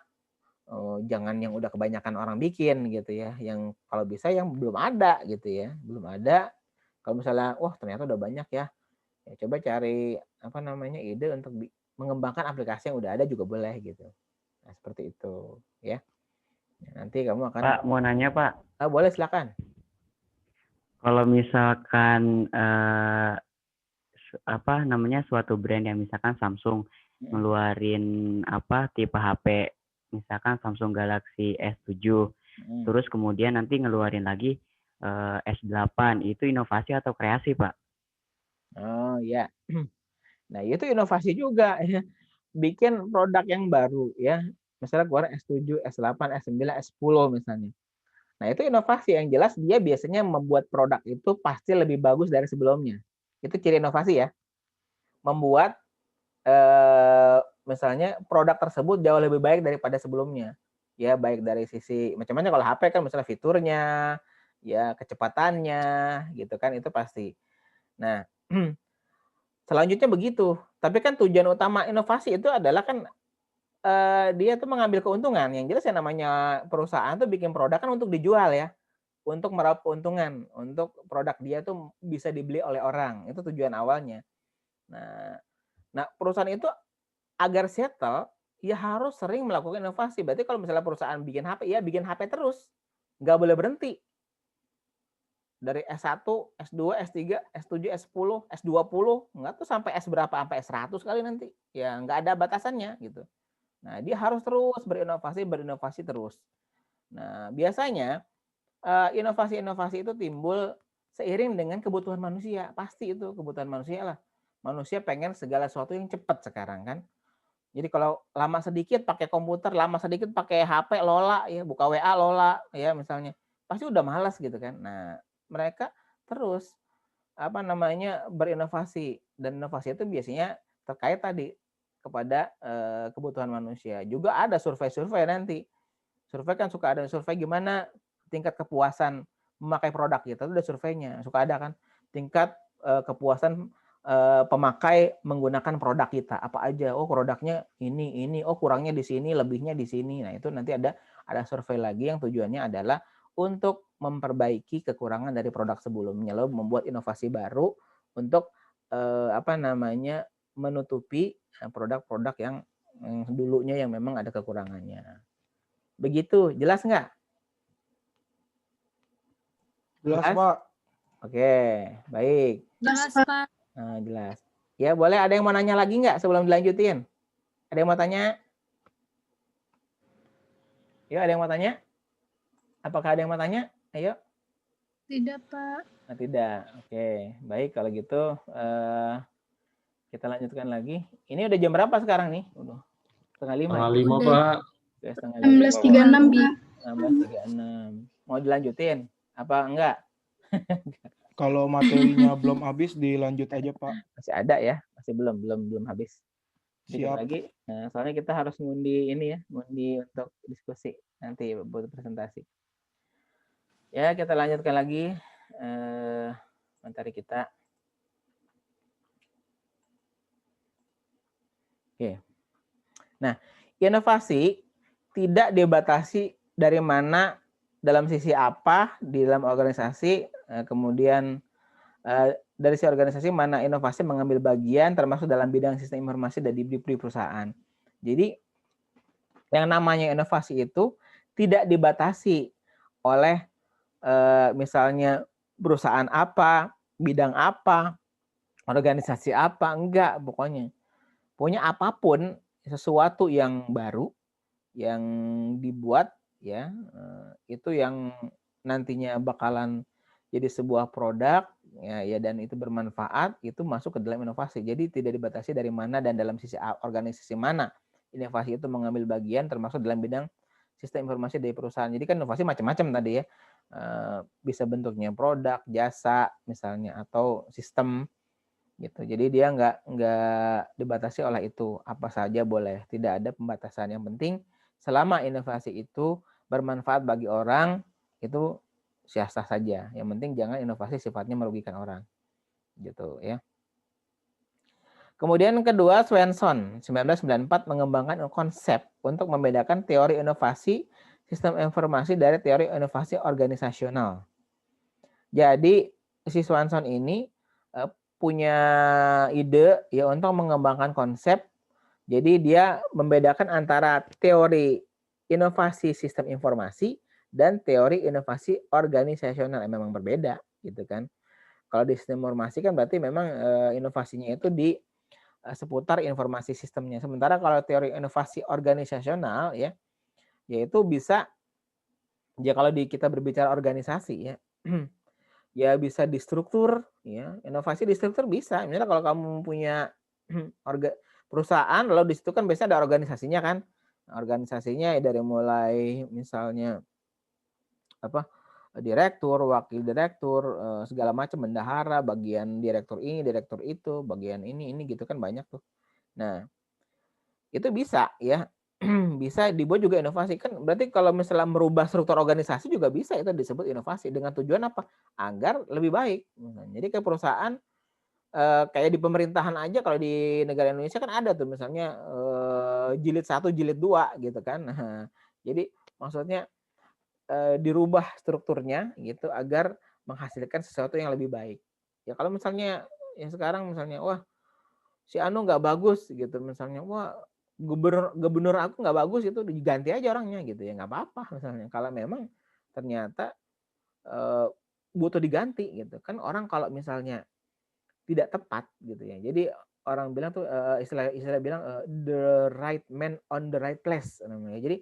[SPEAKER 1] jangan yang udah kebanyakan orang bikin gitu ya. Yang kalau bisa yang belum ada gitu ya. Belum ada. Kalau misalnya, wah ternyata udah banyak ya. Ya coba cari apa namanya ide untuk mengembangkan aplikasi yang udah ada juga boleh gitu. Nah, seperti itu ya. Nanti kamu akan
[SPEAKER 4] Pak, mau nanya Pak,
[SPEAKER 1] boleh silakan.
[SPEAKER 4] kalau misalkan apa namanya suatu brand yang misalkan Samsung ngeluarin apa tipe HP, misalkan Samsung Galaxy S7, terus kemudian nanti ngeluarin lagi S8, itu inovasi atau kreasi Pak?
[SPEAKER 1] Oh ya. Nah itu inovasi juga ya. Bikin produk yang baru ya. Misalnya keluar S7, S8, S9, S10 misalnya. Nah, itu inovasi yang jelas dia biasanya membuat produk itu pasti lebih bagus dari sebelumnya. Itu ciri inovasi ya. Membuat misalnya produk tersebut jauh lebih baik daripada sebelumnya. Ya, baik dari sisi macam-macam kalau HP kan misalnya fiturnya, ya kecepatannya gitu kan itu pasti. Nah, selanjutnya begitu. Tapi kan tujuan utama inovasi itu adalah kan dia tuh mengambil keuntungan. Yang jelas yang namanya perusahaan tuh bikin produk kan untuk dijual ya. Untuk meraup keuntungan, untuk produk dia tuh bisa dibeli oleh orang, itu tujuan awalnya. Nah, perusahaan itu agar settle, ya harus sering melakukan inovasi. Berarti kalau misalnya perusahaan bikin HP, ya bikin HP terus, nggak boleh berhenti. Dari S1, S2, S3, S7, S10, S20, nggak tuh sampai S berapa, sampai S100 kali nanti. Ya nggak ada batasannya gitu. Nah, dia harus terus berinovasi terus. Nah, biasanya inovasi-inovasi itu timbul seiring dengan kebutuhan manusia. Pasti itu kebutuhan manusia lah. Manusia pengen segala sesuatu yang cepat sekarang kan. Jadi kalau lama sedikit pakai komputer, lama sedikit pakai HP lola ya, buka WA lola ya misalnya. Pasti udah malas gitu kan. Nah, mereka terus apa namanya berinovasi dan inovasi itu biasanya terkait tadi kepada kebutuhan manusia. Juga ada survei-survei nanti. Survei kan suka ada survei gimana tingkat kepuasan memakai produk kita itu ada surveinya. Suka ada kan tingkat kepuasan pemakai menggunakan produk kita apa aja. Oh produknya ini, oh kurangnya di sini, lebihnya di sini. Nah itu nanti ada survei lagi yang tujuannya adalah untuk memperbaiki kekurangan dari produk sebelumnya, lalu membuat inovasi baru untuk apa namanya menutupi produk-produk yang dulunya yang memang ada kekurangannya. Begitu, jelas nggak?
[SPEAKER 3] Jelas, Pak.
[SPEAKER 1] Oke, baik.
[SPEAKER 2] Jelas, Pak.
[SPEAKER 1] Nah, jelas. Ya, boleh ada yang mau nanya lagi nggak sebelum dilanjutin? Ada yang mau tanya? Yuk, ada yang mau tanya? Apakah ada yang mau tanya? Ayo.
[SPEAKER 2] Tidak, Pak.
[SPEAKER 1] Nah, tidak. Oke, baik kalau gitu kita lanjutkan lagi. Ini udah jam berapa sekarang nih? Udah setengah 5 ya?
[SPEAKER 3] 5,
[SPEAKER 2] Udah.
[SPEAKER 3] Pak.
[SPEAKER 1] Udah setengah 5.
[SPEAKER 2] 16.36, Bi.
[SPEAKER 1] 16.36. Mau dilanjutin? Apa enggak?
[SPEAKER 3] Kalau materinya belum habis dilanjut aja, Pak.
[SPEAKER 1] Masih ada ya? Masih belum habis. Dikit
[SPEAKER 3] Siap.
[SPEAKER 1] lagi. Nah, soalnya kita harus ngundi ini ya, ngundi untuk diskusi nanti buat presentasi. Ya, kita lanjutkan lagi materi kita. Oke. Nah, inovasi tidak dibatasi dari mana, dalam sisi apa di dalam organisasi, kemudian dari si organisasi mana inovasi mengambil bagian termasuk dalam bidang sistem informasi dan di perusahaan. Jadi yang namanya inovasi itu tidak dibatasi oleh misalnya perusahaan apa, bidang apa, organisasi apa, enggak pokoknya. Pokoknya apapun sesuatu yang baru yang dibuat ya itu yang nantinya bakalan jadi sebuah produk ya dan itu bermanfaat, itu masuk ke dalam inovasi. Jadi tidak dibatasi dari mana dan dalam sisi organisasi mana inovasi itu mengambil bagian, termasuk dalam bidang sistem informasi dari perusahaan. Jadi kan inovasi macam-macam tadi ya, bisa bentuknya produk, jasa misalnya, atau sistem gitu. Jadi dia nggak dibatasi oleh itu, apa saja boleh, tidak ada pembatasan. Yang penting selama inovasi itu bermanfaat bagi orang, itu sah-sah saja. Yang penting jangan inovasi sifatnya merugikan orang, gitu ya. Kemudian kedua, Swenson 1994 mengembangkan konsep untuk membedakan teori inovasi sistem informasi dari teori inovasi organisasional. Jadi si Swenson ini punya ide ya untuk mengembangkan konsep. Jadi dia membedakan antara teori inovasi sistem informasi dan teori inovasi organisasional yang memang berbeda gitu kan. Kalau di sistem informasi kan berarti memang inovasinya itu di seputar informasi sistemnya. Sementara kalau teori inovasi organisasional ya, yaitu bisa ya kalau kita berbicara organisasi ya, ya bisa di struktur ya, inovasi di struktur bisa. Misalnya kalau kamu punya perusahaan lalu di situ kan biasanya ada organisasinya kan. Organisasinya ya dari mulai misalnya apa direktur, wakil direktur, segala macam, bendahara, bagian direktur ini, direktur itu, bagian ini gitu kan banyak tuh. Nah, itu bisa ya, bisa dibuat juga inovasi. Kan berarti kalau misalnya merubah struktur organisasi juga bisa itu disebut inovasi. Dengan tujuan apa? Agar lebih baik. Nah, jadi ke perusahaan, kayak di pemerintahan aja kalau di negara Indonesia kan ada tuh misalnya, jilid 1, jilid 2 gitu kan. Nah, jadi maksudnya, dirubah strukturnya gitu agar menghasilkan sesuatu yang lebih baik. Ya kalau misalnya yang sekarang misalnya, wah si anu nggak bagus gitu misalnya, wah gubernur gubernur aku nggak bagus, itu diganti aja orangnya gitu ya, nggak apa-apa misalnya kalau memang ternyata butuh diganti gitu kan. Orang kalau misalnya tidak tepat gitu ya, jadi orang bilang tuh istilah bilang the right man on the right place namanya. Jadi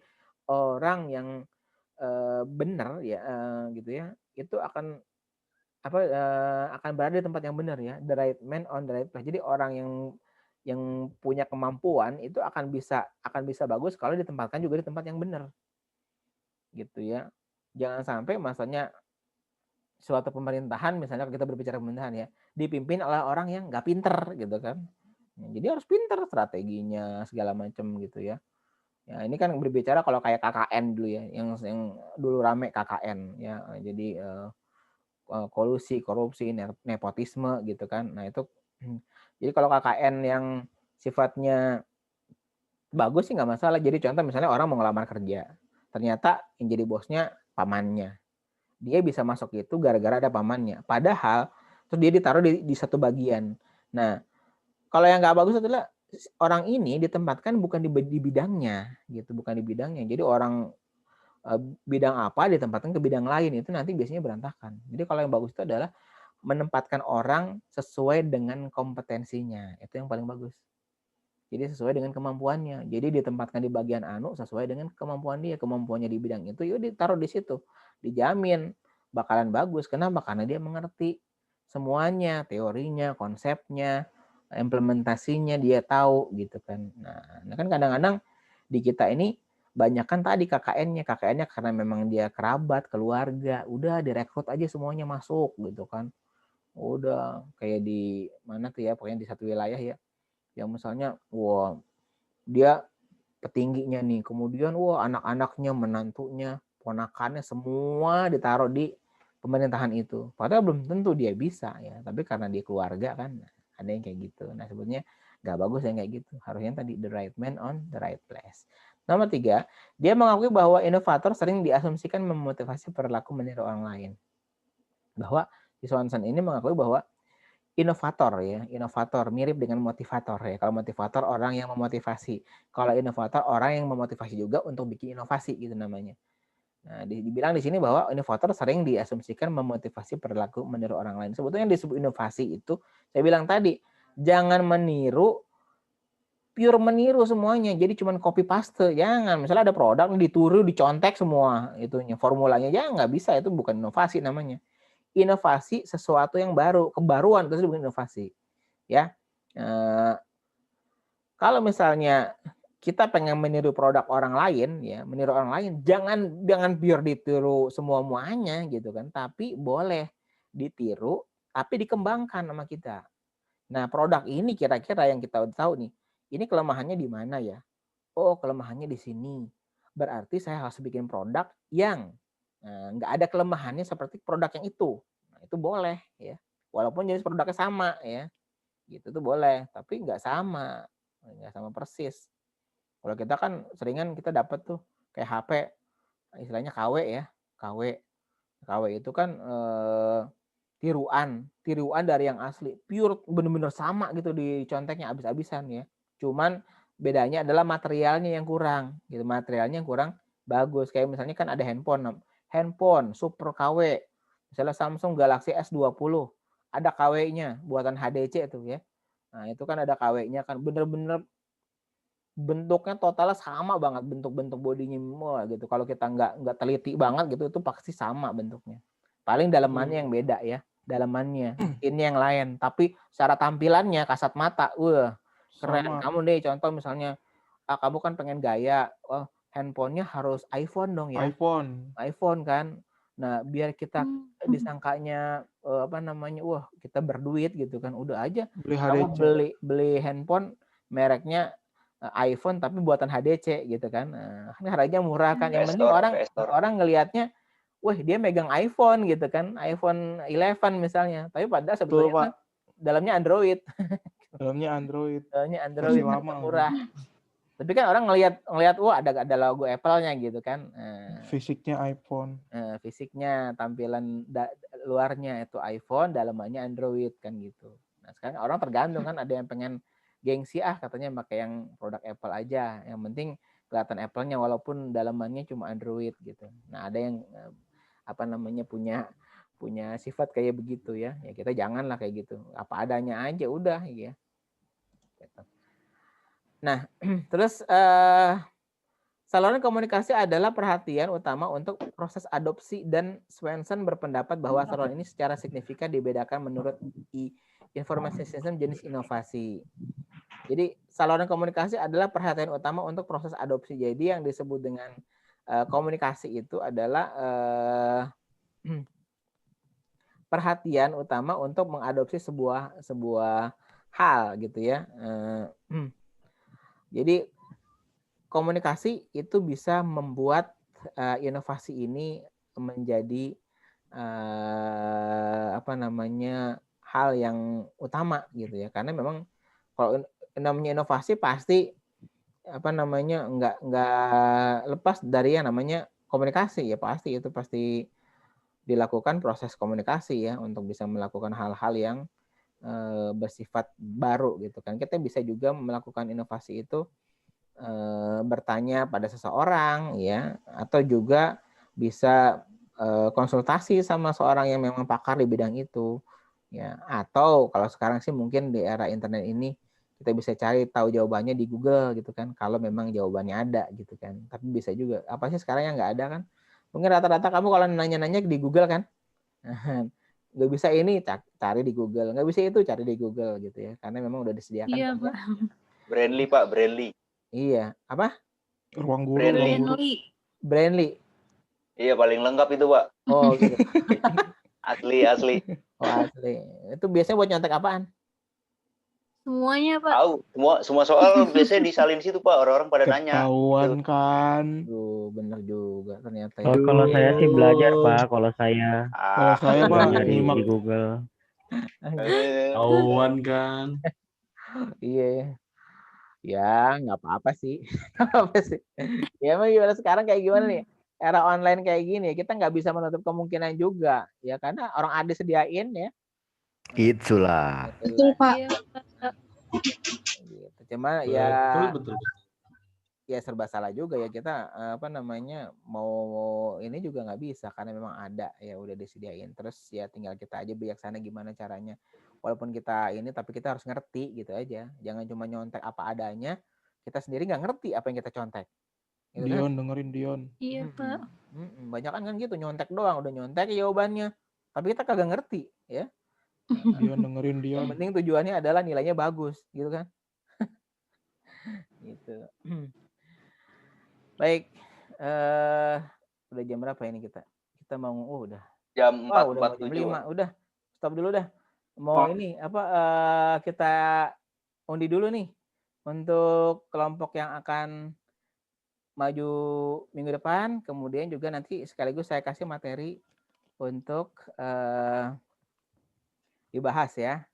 [SPEAKER 1] orang yang benar ya gitu ya, itu akan apa akan berada di tempat yang benar ya, the right man on the right place. Jadi orang yang punya kemampuan itu akan bisa bagus kalau ditempatkan juga di tempat yang benar. Gitu ya. Jangan sampai masanya suatu pemerintahan, misalnya kita berbicara pemerintahan ya, dipimpin oleh orang yang nggak pinter gitu kan. Jadi harus pinter strateginya segala macam gitu ya. Ya ini kan berbicara kalau kayak KKN dulu ya, yang dulu rame KKN ya. Jadi kolusi, korupsi, nepotisme gitu kan. Nah itu jadi kalau KKN yang sifatnya bagus sih nggak masalah. Jadi contoh misalnya orang mau ngelamar kerja, ternyata yang jadi bosnya pamannya. Dia bisa masuk itu gara-gara ada pamannya. Padahal terus dia ditaruh di satu bagian. Nah, kalau yang nggak bagus adalah orang ini ditempatkan bukan di bidangnya gitu, bukan di bidangnya. Jadi orang bidang apa ditempatkan ke bidang lain, itu nanti biasanya berantakan. Jadi kalau yang bagus itu adalah menempatkan orang sesuai dengan kompetensinya. Itu yang paling bagus. Jadi sesuai dengan kemampuannya. Jadi ditempatkan di bagian anu sesuai dengan kemampuan dia. Kemampuannya di bidang itu, yuk ditaruh di situ. Dijamin bakalan bagus. Kenapa? Karena dia mengerti semuanya, teorinya, konsepnya, implementasinya dia tahu gitu kan. Nah kan kadang-kadang di kita ini banyak kan tadi KKN-nya karena memang dia kerabat, keluarga, udah direkrut aja semuanya masuk gitu kan. Udah kayak di mana tuh ya, pokoknya di satu wilayah ya, yang misalnya wah dia petingginya nih, kemudian wah anak-anaknya, menantunya, ponakannya semua ditaruh di pemerintahan itu. Padahal belum tentu dia bisa ya, tapi karena dia keluarga kan ada yang kayak gitu. Nah sebetulnya nggak bagus yang kayak gitu. Harusnya tadi the right man on the right place. Nomor 3, dia mengakui bahwa inovator sering diasumsikan memotivasi perilaku meniru orang lain. Bahwa si Swanson ini mengakui bahwa inovator mirip dengan motivator ya. Kalau motivator orang yang memotivasi, kalau inovator orang yang memotivasi juga untuk bikin inovasi gitu namanya. Nah, dibilang di sini bahwa inovator sering diasumsikan memotivasi perilaku meniru orang lain. Sebetulnya yang disebut inovasi itu, saya bilang tadi, jangan meniru, pure meniru semuanya. Jadi cuma copy paste, jangan. Misalnya ada produk ditiru, dicontek semua itunya, formulanya, ya nggak bisa, itu bukan inovasi namanya. Inovasi sesuatu yang baru, kebaruan itu bukan inovasi. Ya, kalau misalnya kita pengen meniru produk orang lain, ya meniru orang lain, jangan pure ditiru semuanya gitu kan, tapi boleh ditiru, tapi dikembangkan sama kita. Nah, produk ini kira-kira yang kita tahu nih, ini kelemahannya di mana ya? Oh, kelemahannya di sini. Berarti saya harus bikin produk yang nggak ada kelemahannya seperti produk yang itu. Nah, itu boleh ya. Walaupun jenis produknya sama ya. Gitu tuh boleh, tapi nggak sama persis. Kalau kita kan seringan kita dapat tuh kayak HP istilahnya KW ya, KW itu kan tiruan dari yang asli, pure bener-bener sama gitu diconteknya habis-habisan ya. Cuman bedanya adalah materialnya yang kurang gitu, materialnya yang kurang bagus. Kayak misalnya kan ada handphone super KW, misalnya Samsung Galaxy S20, ada KW-nya buatan HDC tuh ya. Nah, itu kan ada KW-nya kan bener-bener bentuknya totalnya sama banget, bentuk-bentuk bodinya gitu. Kalau kita nggak teliti banget gitu, itu pasti sama bentuknya. Paling dalamannya yang beda ya, dalamannya. Ini yang lain, tapi secara tampilannya kasat mata, keren.
[SPEAKER 3] Sama.
[SPEAKER 1] Kamu nih contoh misalnya, kamu kan pengen gaya, handphonenya harus iPhone dong ya. iPhone kan. Nah, biar kita disangkanya kita berduit gitu kan. Udah aja kamu beli handphone mereknya iPhone tapi buatan HDC gitu kan. Nah, harganya murah kan. Yang penting orang ngelihatnya, wah dia megang iPhone gitu kan. iPhone 11 misalnya. Tapi padahal sebetulnya dalamnya Android.
[SPEAKER 3] Dalamnya Android.
[SPEAKER 1] Versi lama murah. Tapi kan orang ngelihat wah ada logo Apple-nya gitu kan.
[SPEAKER 3] Fisiknya iPhone.
[SPEAKER 1] Fisiknya, tampilan luarnya itu iPhone, dalamannya Android kan gitu. Nah, sekarang orang tergantung kan, ada yang pengen gengsi katanya pakai yang produk Apple aja. Yang penting kelihatan Apple-nya walaupun dalamannya cuma Android gitu. Nah, ada yang punya sifat kayak begitu ya. Ya kita janganlah kayak gitu. Apa adanya aja udah ya. Gitu. Nah, terus saluran komunikasi adalah perhatian utama untuk proses adopsi, dan Swanson berpendapat bahwa saluran ini secara signifikan dibedakan menurut information system jenis inovasi. Jadi saluran komunikasi adalah perhatian utama untuk proses adopsi. Jadi yang disebut dengan komunikasi itu adalah perhatian utama untuk mengadopsi sebuah hal gitu ya. Jadi komunikasi itu bisa membuat inovasi ini menjadi hal yang utama gitu ya. Karena memang kalau namanya inovasi pasti nggak lepas dari yang namanya komunikasi ya, pasti dilakukan proses komunikasi ya untuk bisa melakukan hal-hal yang bersifat baru gitu kan. Kita bisa juga melakukan inovasi itu bertanya pada seseorang ya, atau juga bisa konsultasi sama seorang yang memang pakar di bidang itu ya, atau kalau sekarang sih mungkin di era internet ini kita bisa cari tahu jawabannya di Google gitu kan, kalau memang jawabannya ada gitu kan. Tapi bisa juga apa sih sekarang yang nggak ada kan, mungkin rata-rata kamu kalau nanya-nanya di Google kan Nggak bisa ini, cari di Google. Nggak bisa itu, cari di Google gitu ya. Karena memang udah disediakan
[SPEAKER 2] Iya,
[SPEAKER 1] banyak.
[SPEAKER 2] Pak.
[SPEAKER 5] Brandly Pak, Brandly.
[SPEAKER 1] Iya, apa?
[SPEAKER 3] Ruang guru,
[SPEAKER 5] Brandly.
[SPEAKER 3] ruang guru.
[SPEAKER 2] Brandly.
[SPEAKER 1] Brandly.
[SPEAKER 5] Iya paling lengkap itu Pak.
[SPEAKER 1] Oh gitu.
[SPEAKER 5] Asli.
[SPEAKER 1] Oh asli. Itu biasanya buat nyontek apaan?
[SPEAKER 2] Semuanya, Pak.
[SPEAKER 5] Tahu semua soal biasanya disalin situ Pak. Orang-orang pada nanya.
[SPEAKER 3] Ketahuan kan.
[SPEAKER 1] Duh, bener juga ternyata.
[SPEAKER 4] Oh, kalau saya sih belajar, Pak. Kalau saya
[SPEAKER 3] Kalau saya Pak
[SPEAKER 4] belajar di
[SPEAKER 3] nyimak.
[SPEAKER 4] Google.
[SPEAKER 6] Tahuan kan.
[SPEAKER 1] Iya. Ya, nggak apa-apa sih. Nggak apa sih. Ya, emang gimana sekarang kayak gimana nih? Era online kayak gini, kita nggak bisa menutup kemungkinan juga. Ya, karena orang ada sediain ya.
[SPEAKER 7] Itulah.
[SPEAKER 2] Betul, Pak. Iya, Pak.
[SPEAKER 1] Gitu. Cuma ya
[SPEAKER 6] Betul.
[SPEAKER 1] ya serba salah juga ya kita apa namanya mau ini juga nggak bisa karena memang ada ya udah disediain. Terus ya tinggal kita aja bijaksana gimana caranya. Walaupun kita ini tapi kita harus ngerti gitu aja. Jangan cuma nyontek apa adanya. Kita sendiri nggak ngerti apa yang kita contek. Gitu kan?
[SPEAKER 3] Dion, dengerin Dion.
[SPEAKER 2] Iya, Pak.
[SPEAKER 1] Banyak kan gitu nyontek doang udah nyontek jawabannya. Tapi kita kagak ngerti ya.
[SPEAKER 3] Dion, dengerin
[SPEAKER 1] Yang
[SPEAKER 3] Dion.
[SPEAKER 1] penting tujuannya adalah nilainya bagus, gitu kan? Gitu. Baik, udah jam berapa ini kita? Kita mau, udah.
[SPEAKER 5] Jam
[SPEAKER 1] Wah, udah mau jam
[SPEAKER 5] 4.47.
[SPEAKER 1] 5, udah. Stop dulu dah. Mau ini apa? Kita undi dulu nih untuk kelompok yang akan maju minggu depan. Kemudian juga nanti sekaligus saya kasih materi untuk dibahas ya.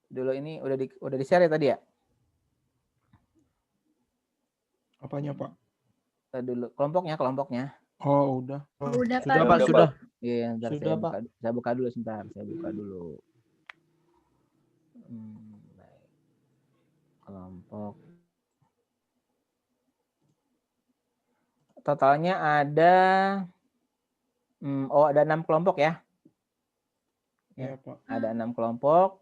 [SPEAKER 1] Dulu ini udah di-share ya tadi ya?
[SPEAKER 3] Apanya Pak?
[SPEAKER 1] Dulu kelompoknya.
[SPEAKER 3] Oh udah.
[SPEAKER 2] Udah,
[SPEAKER 6] Sudah
[SPEAKER 2] Pak.
[SPEAKER 6] Pak, sudah.
[SPEAKER 1] Iya, ntar
[SPEAKER 6] Sudah,
[SPEAKER 1] saya buka dulu sebentar, saya buka dulu. Baik. Kelompok. Totalnya ada ada 6 kelompok ya.
[SPEAKER 3] Iya Pak.
[SPEAKER 1] Ada 6 kelompok.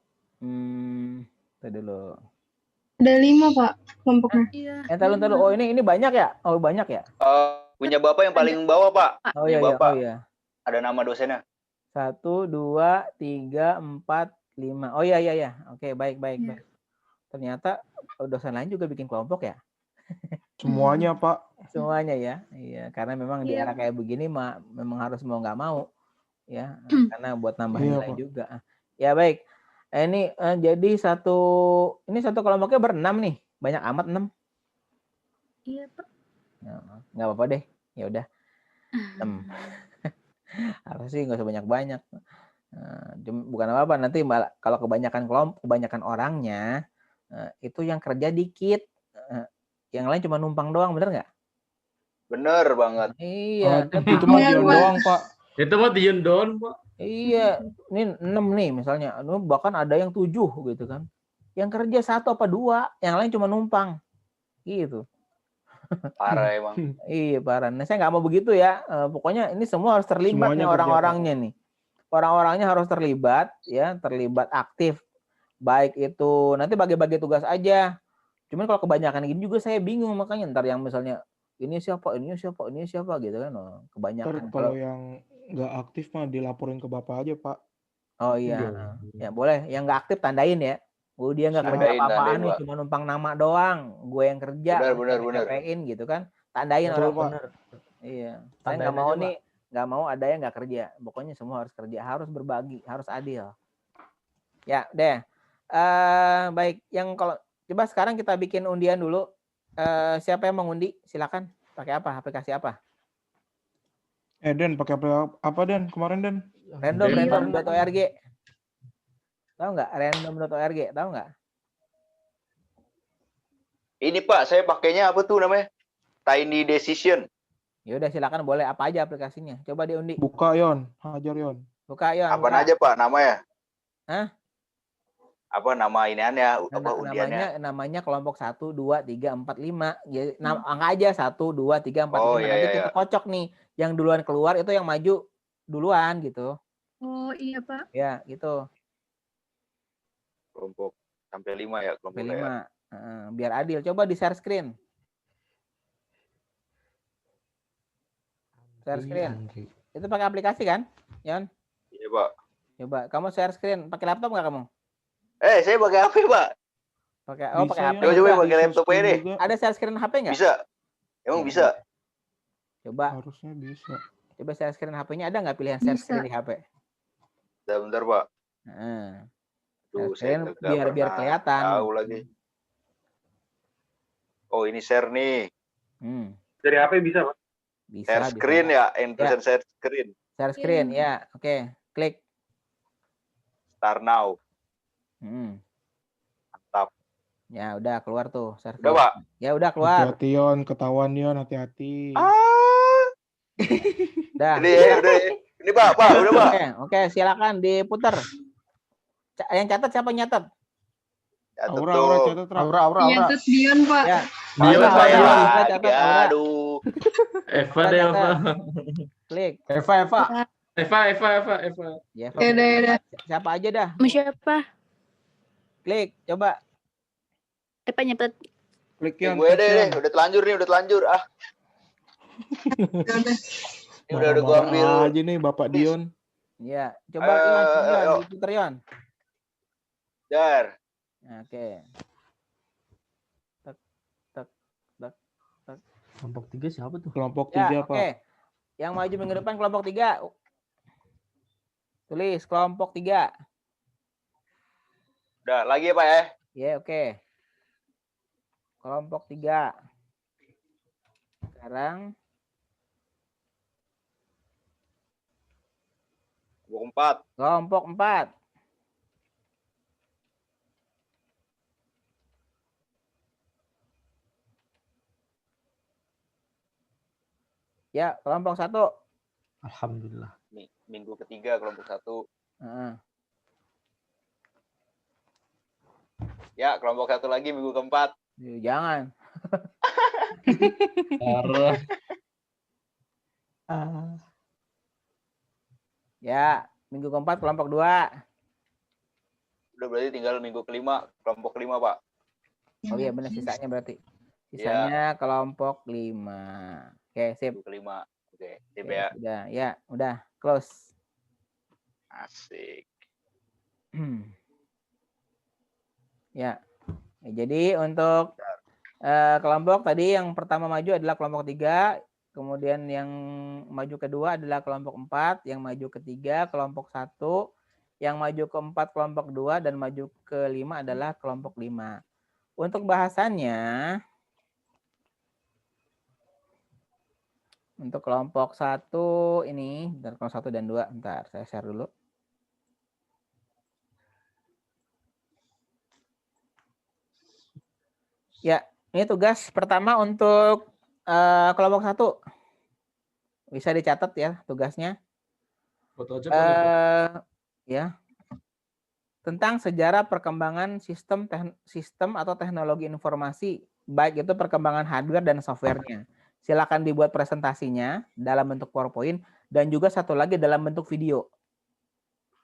[SPEAKER 1] Itu dulu.
[SPEAKER 2] Ada 5, Pak, kelompoknya. Iya.
[SPEAKER 1] Tahu. Oh, ini banyak ya? Oh, banyak ya?
[SPEAKER 5] Punya Bapak yang paling bawah Pak.
[SPEAKER 1] Oh
[SPEAKER 5] Punya
[SPEAKER 1] iya,
[SPEAKER 5] Bapak.
[SPEAKER 1] oh iya.
[SPEAKER 5] Ada nama dosennya.
[SPEAKER 1] 1, 2, 3, 4, 5. Oh iya. Oke, baik. Ternyata dosen lain juga bikin kelompok ya?
[SPEAKER 3] Semuanya Pak.
[SPEAKER 1] Semuanya ya. Iya, karena memang di
[SPEAKER 2] Iya.
[SPEAKER 1] era kayak begini memang harus mau nggak mau ya, karena buat nambah
[SPEAKER 3] Iya,
[SPEAKER 1] nilai
[SPEAKER 3] Pak.
[SPEAKER 1] juga. Ya baik. Ini jadi satu kelompoknya ber-6 nih. Banyak amat 6.
[SPEAKER 2] Iya, Pak.
[SPEAKER 1] Nggak apa-apa deh. Ya udah. 6. Harus sih nggak usah banyak-banyak. Bukan apa-apa, nanti malah kalau kebanyakan orangnya itu yang kerja dikit. Yang lain cuma numpang doang, bener nggak?
[SPEAKER 5] Bener banget.
[SPEAKER 1] Iya.
[SPEAKER 3] Itu mah Dion doang Pak.
[SPEAKER 6] Itu mah Dion down, Pak.
[SPEAKER 1] Iya, ini 6 nih misalnya. Bahkan ada yang 7 gitu kan. Yang kerja 1 apa 2, yang lain cuma numpang. Gitu.
[SPEAKER 5] Parah emang.
[SPEAKER 1] Iya, parah. Nah, saya nggak mau begitu ya. Pokoknya ini semua harus terlibat
[SPEAKER 3] Semuanya
[SPEAKER 1] nih
[SPEAKER 3] kerja,
[SPEAKER 1] orang-orangnya nih. Orang-orangnya harus terlibat ya, terlibat aktif. Baik itu nanti bagi-bagi tugas aja. Cuman kalau kebanyakan gini juga saya bingung, makanya ntar yang misalnya ini siapa gitu kan. Kebanyakan.
[SPEAKER 3] Kalau yang nggak aktif mah dilaporin ke Bapak aja Pak.
[SPEAKER 1] Oh iya. Ya boleh, yang nggak aktif tandain ya. Dia nggak kerja
[SPEAKER 5] Tandain,
[SPEAKER 1] apa-apaan nih,
[SPEAKER 5] Pak.
[SPEAKER 1] cuma numpang nama doang. Gue yang kerja,
[SPEAKER 5] Benar.
[SPEAKER 1] capein gitu kan. Tandain
[SPEAKER 3] Betul,
[SPEAKER 1] orang
[SPEAKER 3] Pak.
[SPEAKER 1] bener. Iya. Saya
[SPEAKER 6] Tandain
[SPEAKER 1] nggak mau
[SPEAKER 6] aja,
[SPEAKER 1] nih, nggak mau ada yang nggak kerja. Pokoknya semua harus kerja, harus berbagi, harus adil. Ya, deh. Baik, yang kalau coba sekarang kita bikin undian dulu. Siapa yang mengundi? Silakan. Pakai apa? Aplikasi apa?
[SPEAKER 3] Den pakai apa Den kemarin Den?
[SPEAKER 1] Random.org. Tahu nggak? Random.org. Tahu nggak?
[SPEAKER 5] Ini Pak, saya pakainya apa tuh namanya? Tiny Decision.
[SPEAKER 1] Ya udah silakan, boleh apa aja aplikasinya. Coba diundi.
[SPEAKER 3] Buka Yon, hajar Yon.
[SPEAKER 1] Buka Yon.
[SPEAKER 5] Apaan aja Pak namanya?
[SPEAKER 1] Hah?
[SPEAKER 5] Apa nama iniannya? Apa undiannya?
[SPEAKER 1] Namanya kelompok 1, 2, 3, 4, 5. Ya, angka aja 1, 2, 3, 4, 5.
[SPEAKER 5] Oh,
[SPEAKER 1] Nanti kita kocok nih. Yang duluan keluar itu yang maju duluan gitu.
[SPEAKER 2] Oh, iya, Pak.
[SPEAKER 1] Ya, gitu.
[SPEAKER 5] Kelompok sampai 5 ya
[SPEAKER 1] Sampai
[SPEAKER 5] kelompoknya.
[SPEAKER 1] 5. Biar adil. Coba di share screen. Share
[SPEAKER 3] Iya,
[SPEAKER 1] screen.
[SPEAKER 3] Andri.
[SPEAKER 1] Itu pakai aplikasi kan, Yon?
[SPEAKER 5] Iya, Pak.
[SPEAKER 1] Coba kamu share screen pakai laptop nggak kamu?
[SPEAKER 5] Saya pakai HP, Pak.
[SPEAKER 1] Pakai
[SPEAKER 3] Bisa
[SPEAKER 1] pakai
[SPEAKER 3] ya,
[SPEAKER 1] HP.
[SPEAKER 5] Coba
[SPEAKER 1] Udah.
[SPEAKER 5] pakai laptop aja deh.
[SPEAKER 3] juga.
[SPEAKER 1] Ada share screen HP nggak?
[SPEAKER 5] Bisa. Emang
[SPEAKER 1] Ya,
[SPEAKER 5] bisa?
[SPEAKER 1] Coba
[SPEAKER 3] Harusnya bisa.
[SPEAKER 1] coba share screen HP-nya ada nggak pilihan share
[SPEAKER 2] Bisa.
[SPEAKER 1] screen di HP?
[SPEAKER 5] Bentar, Pak.
[SPEAKER 1] Nah,
[SPEAKER 5] Tuh,
[SPEAKER 1] share screen
[SPEAKER 5] saya
[SPEAKER 1] biar
[SPEAKER 5] pernah
[SPEAKER 1] kelihatan.
[SPEAKER 5] tahu lagi. Oh, ini share nih.
[SPEAKER 6] Dari HP bisa, Pak?
[SPEAKER 1] Bisa.
[SPEAKER 5] Share screen ya, tulisan share screen.
[SPEAKER 1] Share screen ya, oke. Klik.
[SPEAKER 5] Start now. Mantap.
[SPEAKER 1] Ya udah keluar tuh share
[SPEAKER 5] Udah,
[SPEAKER 1] screen.
[SPEAKER 5] Pak.
[SPEAKER 1] Ya udah keluar.
[SPEAKER 3] Hati-hati, Yon. Ketahuan, Yon. Hati-hati.
[SPEAKER 1] Udah.
[SPEAKER 5] Udah. Ini, Pak. Udah, Pak.
[SPEAKER 1] Oke, silakan diputer. Yang catat siapa nyatet?
[SPEAKER 3] Aura, catat, Ra.
[SPEAKER 8] Aura.
[SPEAKER 2] Nyatet Dion, Pak.
[SPEAKER 1] Ya.
[SPEAKER 6] Dion,
[SPEAKER 1] Aura,
[SPEAKER 6] Pak,
[SPEAKER 1] ya.
[SPEAKER 6] Dion.
[SPEAKER 1] Kita catat Aura.
[SPEAKER 5] Aduh.
[SPEAKER 6] Eva deh, Eva.
[SPEAKER 1] Klik.
[SPEAKER 8] Eva.
[SPEAKER 1] Ya,
[SPEAKER 2] Ya udah.
[SPEAKER 1] siapa aja dah.
[SPEAKER 2] Siapa?
[SPEAKER 1] Klik, coba.
[SPEAKER 2] Eva nyepet.
[SPEAKER 3] Klik,
[SPEAKER 5] Ini
[SPEAKER 3] Yon.
[SPEAKER 5] gue deh. Udah telanjur. Ah. Ini udah gue ambil.
[SPEAKER 3] aja nih, Bapak Dion.
[SPEAKER 1] Ya, coba Yon, coba
[SPEAKER 5] ayo.
[SPEAKER 1] diputer Yon.
[SPEAKER 5] Dar.
[SPEAKER 1] Oke.
[SPEAKER 8] Kelompok 3 siapa tuh?
[SPEAKER 3] Kelompok
[SPEAKER 1] Ya,
[SPEAKER 3] 3,
[SPEAKER 1] oke.
[SPEAKER 3] Pak.
[SPEAKER 1] Yang maju minggu depan kelompok 3. Tulis kelompok 3.
[SPEAKER 5] Udah, lagi ya, Pak ya?
[SPEAKER 1] Ya, oke. Kelompok 3. Sekarang kelompok 4. Ya, kelompok 1.
[SPEAKER 8] Alhamdulillah.
[SPEAKER 5] Minggu ketiga kelompok 1. Ya, kelompok 1 lagi minggu keempat.
[SPEAKER 1] Jangan.
[SPEAKER 6] Parah.
[SPEAKER 1] Ya, minggu keempat kelompok 2.
[SPEAKER 5] Udah berarti tinggal minggu kelima, kelompok 5, Pak.
[SPEAKER 1] Oh iya benar sisanya berarti. Sisanya kelompok 5. Oke, sip.
[SPEAKER 5] Minggu kelima. Oke, sip
[SPEAKER 1] Oke,
[SPEAKER 5] ya.
[SPEAKER 1] udah close.
[SPEAKER 5] Asik.
[SPEAKER 1] Ya. Jadi untuk kelompok tadi yang pertama maju adalah kelompok 3, kemudian yang maju kedua adalah kelompok 4, yang maju ketiga kelompok 1, yang maju keempat kelompok 2, dan maju kelima adalah kelompok 5. Untuk bahasannya, untuk kelompok 1 ini, bentar, kelompok 1 dan 2, bentar saya share dulu. Ya, ini tugas pertama untuk kelompok 1. Bisa dicatat ya tugasnya.
[SPEAKER 6] Foto aja boleh, Pak.
[SPEAKER 1] Ya. Tentang sejarah perkembangan sistem atau teknologi informasi, baik itu perkembangan hardware dan softwarenya. Silakan dibuat presentasinya dalam bentuk PowerPoint dan juga satu lagi dalam bentuk video.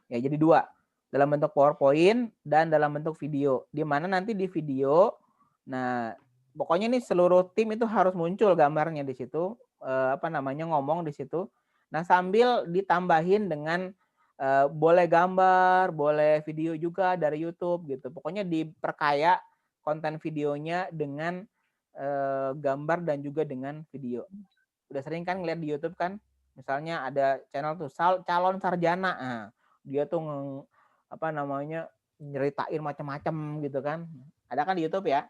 [SPEAKER 1] Ya, jadi 2. Dalam bentuk PowerPoint dan dalam bentuk video. Di mana nanti di video, nah pokoknya nih seluruh tim itu harus muncul gambarnya di situ, ngomong di situ. Nah, sambil ditambahin dengan boleh gambar, boleh video juga dari YouTube gitu. Pokoknya diperkaya konten videonya dengan gambar dan juga dengan video. Udah sering kan ngeliat di YouTube kan? Misalnya ada channel tuh calon sarjana. Nah, dia tuh nyeritain macam-macam gitu kan. Ada kan di YouTube ya?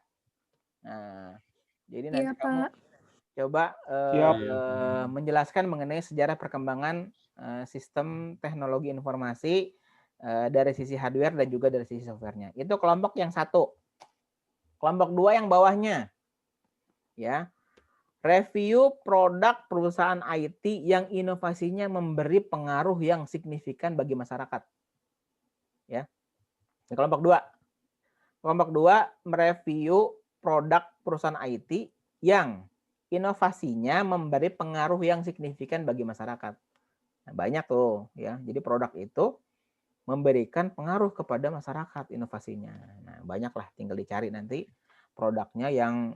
[SPEAKER 1] Nah, jadi nanti kamu coba menjelaskan mengenai sejarah perkembangan sistem teknologi informasi dari sisi hardware dan juga dari sisi softwarenya. Itu kelompok yang 1. Kelompok 2 yang bawahnya, ya, review produk perusahaan IT yang inovasinya memberi pengaruh yang signifikan bagi masyarakat. Ya, kelompok 2. Kelompok 2 mereview produk perusahaan IT yang inovasinya memberi pengaruh yang signifikan bagi masyarakat. Nah, banyak tuh ya. Jadi produk itu memberikan pengaruh kepada masyarakat inovasinya. Nah, banyaklah, tinggal dicari nanti produknya yang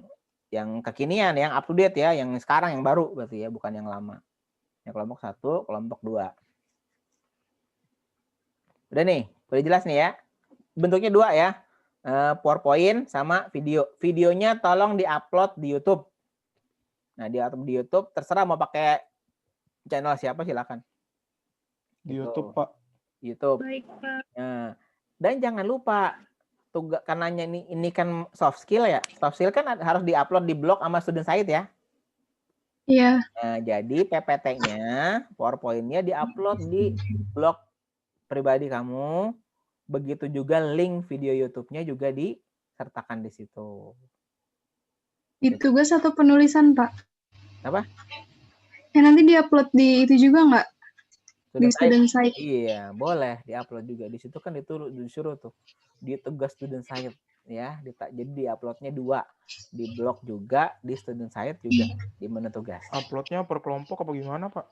[SPEAKER 1] kekinian, yang up to date ya, yang sekarang, yang baru berarti ya, bukan yang lama. Ya, kelompok 1, kelompok 2. Udah nih, udah jelas nih ya. Bentuknya 2 ya. PowerPoint sama video. Videonya tolong diupload di YouTube. Nah, di YouTube terserah mau pakai channel siapa silakan.
[SPEAKER 3] Di
[SPEAKER 1] Gitu.
[SPEAKER 3] YouTube, Pak.
[SPEAKER 1] YouTube.
[SPEAKER 2] Baik, Pak.
[SPEAKER 1] Nah, dan jangan lupa tugas karenanya ini kan soft skill ya. Soft skill kan harus diupload di blog sama student site ya.
[SPEAKER 2] Iya.
[SPEAKER 1] Nah, jadi PPT-nya, PowerPoint-nya diupload di blog pribadi kamu. Begitu juga link video YouTube-nya juga disertakan di situ.
[SPEAKER 2] Di tugas atau penulisan, Pak?
[SPEAKER 1] Apa?
[SPEAKER 2] Ya, nanti diupload di itu juga nggak? Di student site.
[SPEAKER 1] Iya, boleh diupload juga. Di situ kan itu disuruh tuh di tugas student site ya. Jadi diuploadnya 2 di blog juga, di student site juga di menu tugas.
[SPEAKER 3] Uploadnya per kelompok apa gimana, Pak?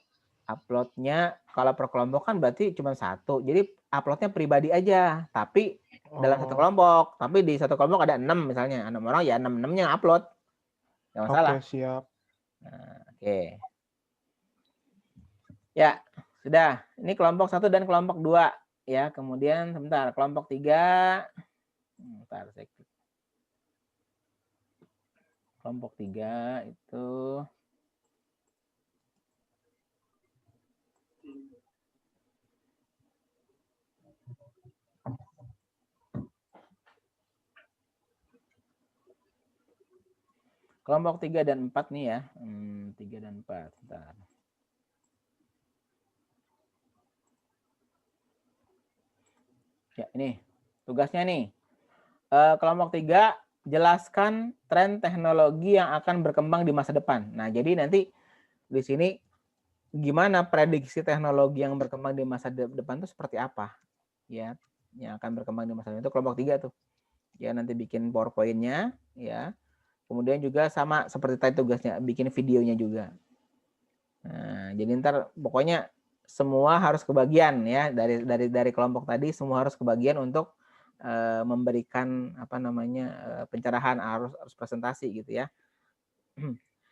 [SPEAKER 1] Uploadnya kalau per kelompok kan berarti cuma 1. Jadi uploadnya pribadi aja, tapi dalam satu kelompok. Tapi di satu kelompok ada 6 misalnya, 6 orang ya 6-6-nya upload. Nggak masalah.
[SPEAKER 3] Oke, siap.
[SPEAKER 1] Nah, oke. Ya, sudah. Ini kelompok 1 dan kelompok 2 ya. Kemudian sebentar, kelompok 3. Bentar, saya klik. Kelompok 3 itu kelompok 3 dan 4 nih ya. 3 dan 4. Bentar. Ya, ini tugasnya nih. Kelompok 3, jelaskan tren teknologi yang akan berkembang di masa depan. Nah, jadi nanti di sini gimana prediksi teknologi yang berkembang di masa depan itu seperti apa? Ya, yang akan berkembang di masa depan itu kelompok 3 tuh. Ya, nanti bikin PowerPoint-nya ya. Kemudian juga sama seperti tadi tugasnya, bikin videonya juga. Nah, jadi ntar pokoknya semua harus kebagian ya, dari kelompok tadi semua harus kebagian untuk memberikan apa namanya pencerahan, harus presentasi gitu ya.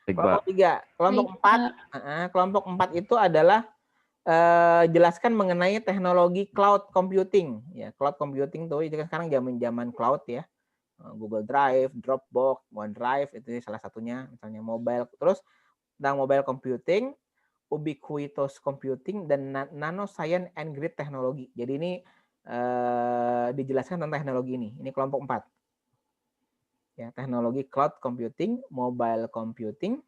[SPEAKER 1] Kelompok 3, kelompok 4, kelompok 4 itu adalah jelaskan mengenai teknologi cloud computing ya. Cloud computing tuh itu kan sekarang zaman cloud ya. Google Drive, Dropbox, OneDrive itu salah satunya, misalnya mobile. Terus tentang mobile computing, ubiquitous computing, dan nanoscience and grid teknologi. Jadi ini dijelaskan tentang teknologi ini. Ini kelompok 4. Ya, teknologi cloud computing, mobile computing,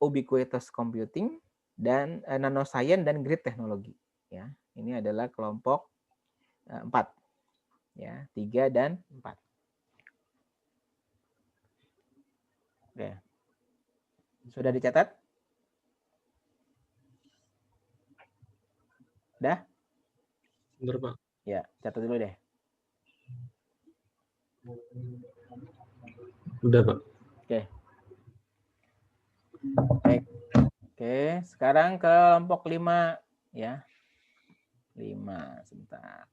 [SPEAKER 1] ubiquitous computing, dan nanoscience dan grid teknologi. Ya, ini adalah kelompok 4. Ya, 3 dan 4. Oke. Sudah dicatat? Udah?
[SPEAKER 6] Bener, Pak.
[SPEAKER 1] Ya, catat dulu deh.
[SPEAKER 6] Udah, Pak.
[SPEAKER 1] Oke. Baik. Oke, sekarang ke kelompok 5 ya. 5 sebentar.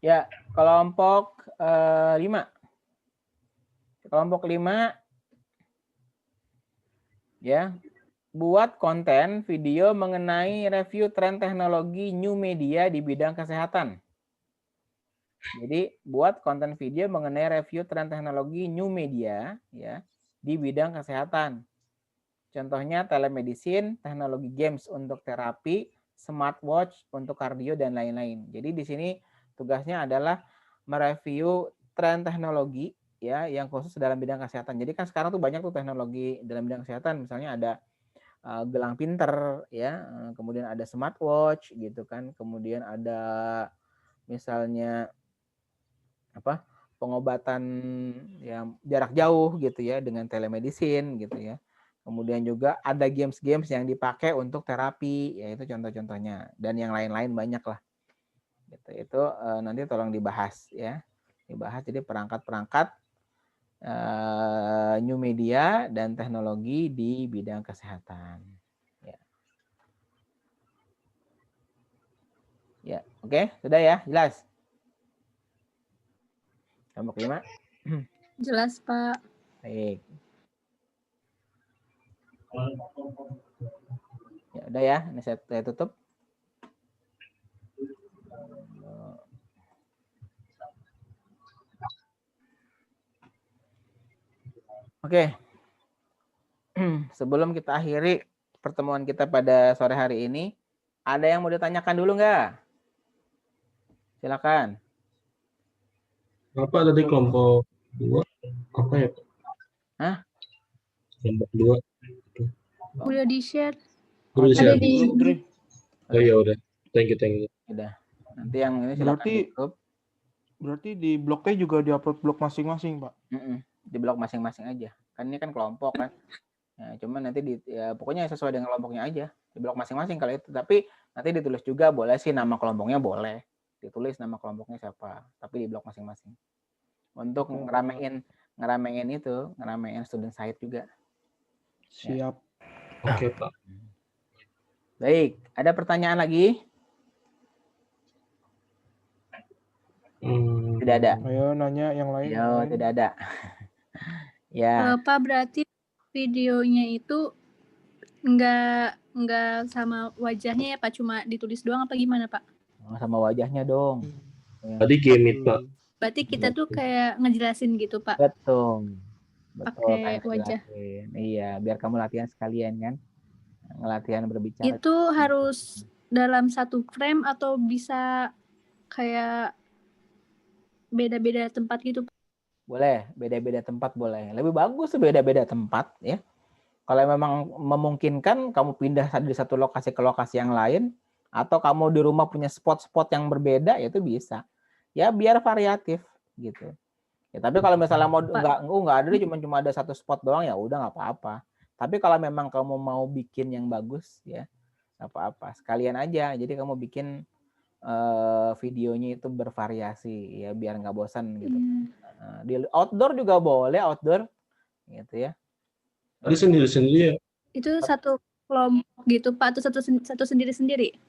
[SPEAKER 1] Ya, kelompok 5. Kelompok 5 ya, buat konten video mengenai review tren teknologi new media di bidang kesehatan. Jadi, buat konten video mengenai review tren teknologi new media ya di bidang kesehatan. Contohnya telemedicine, teknologi games untuk terapi, smartwatch untuk kardio dan lain-lain. Jadi di sini tugasnya adalah mereview tren teknologi ya yang khusus dalam bidang kesehatan. Jadi kan sekarang tuh banyak tuh teknologi dalam bidang kesehatan, misalnya ada gelang pinter ya, kemudian ada smartwatch gitu kan, kemudian ada misalnya apa? Pengobatan yang jarak jauh gitu ya dengan telemedicine gitu ya. Kemudian juga ada games-games yang dipakai untuk terapi, ya itu contoh-contohnya. Dan yang lain-lain banyak lah. Gitu. Itu nanti tolong dibahas ya. Dibahas jadi perangkat-perangkat new media dan teknologi di bidang kesehatan. Ya, oke, sudah ya, jelas. Kelompok 5.
[SPEAKER 2] Jelas, Pak.
[SPEAKER 1] Baik. Ya udah ya, ini saya tutup. Oke. Sebelum kita akhiri pertemuan kita pada sore hari ini, ada yang mau ditanyakan dulu nggak? Silakan.
[SPEAKER 6] Apa tadi kelompok 2? Apa ya, Pak?
[SPEAKER 1] Hah?
[SPEAKER 6] Kelompok 2.
[SPEAKER 2] Udah di-share.
[SPEAKER 6] Udah
[SPEAKER 2] Ada
[SPEAKER 6] di-share?
[SPEAKER 2] di
[SPEAKER 3] Belum, Dri.
[SPEAKER 6] Oh iya udah. Thank you.
[SPEAKER 1] Udah. Nanti yang ini silakan
[SPEAKER 3] Berarti-
[SPEAKER 1] di grup.
[SPEAKER 3] Berarti di blognya juga diupload blog masing-masing, Pak.
[SPEAKER 1] Di blog masing-masing aja. Kan ini kan kelompok kan. Nah, cuman nanti pokoknya sesuai dengan kelompoknya aja. Di blog masing-masing kalau itu. Tapi nanti ditulis juga boleh sih nama kelompoknya boleh. Ditulis nama kelompoknya siapa. Tapi di blog masing-masing. Untuk ngeramein student site juga.
[SPEAKER 3] Siap.
[SPEAKER 6] Oke, Pak.
[SPEAKER 1] Baik, ada pertanyaan lagi? Tidak ada.
[SPEAKER 3] Ayo nanya yang lain.
[SPEAKER 1] Ya, tidak ada. Ya,
[SPEAKER 2] Pak, berarti videonya itu nggak sama wajahnya ya, Pak? Cuma ditulis doang apa gimana, Pak?
[SPEAKER 1] sama wajahnya dong.
[SPEAKER 6] Tadi Gmeet, Pak.
[SPEAKER 2] Berarti kita tuh kayak ngejelasin gitu, Pak.
[SPEAKER 1] Betul.
[SPEAKER 2] Pakai
[SPEAKER 1] kayak
[SPEAKER 2] wajah.
[SPEAKER 1] jelasin. Iya, biar kamu latihan sekalian kan. Latihan berbicara.
[SPEAKER 2] Itu harus dalam satu frame atau bisa kayak beda-beda tempat gitu, Pak?
[SPEAKER 1] Boleh, beda-beda tempat boleh. Lebih bagus beda-beda tempat ya. Kalau memang memungkinkan kamu pindah dari satu lokasi ke lokasi yang lain, atau kamu di rumah punya spot-spot yang berbeda, ya itu bisa. Ya biar variatif gitu. Ya, tapi kalau misalnya mau nggak ada, cuma ada satu spot doang, ya udah nggak apa-apa. Tapi kalau memang kamu mau bikin yang bagus, ya nggak apa-apa. Sekalian aja. Jadi kamu bikin videonya itu bervariasi, ya biar nggak bosan gitu. Di outdoor juga boleh, outdoor, gitu ya.
[SPEAKER 6] Tadi sendiri-sendiri ya?
[SPEAKER 2] Itu satu kelompok gitu, Pak, atau satu sendiri-sendiri?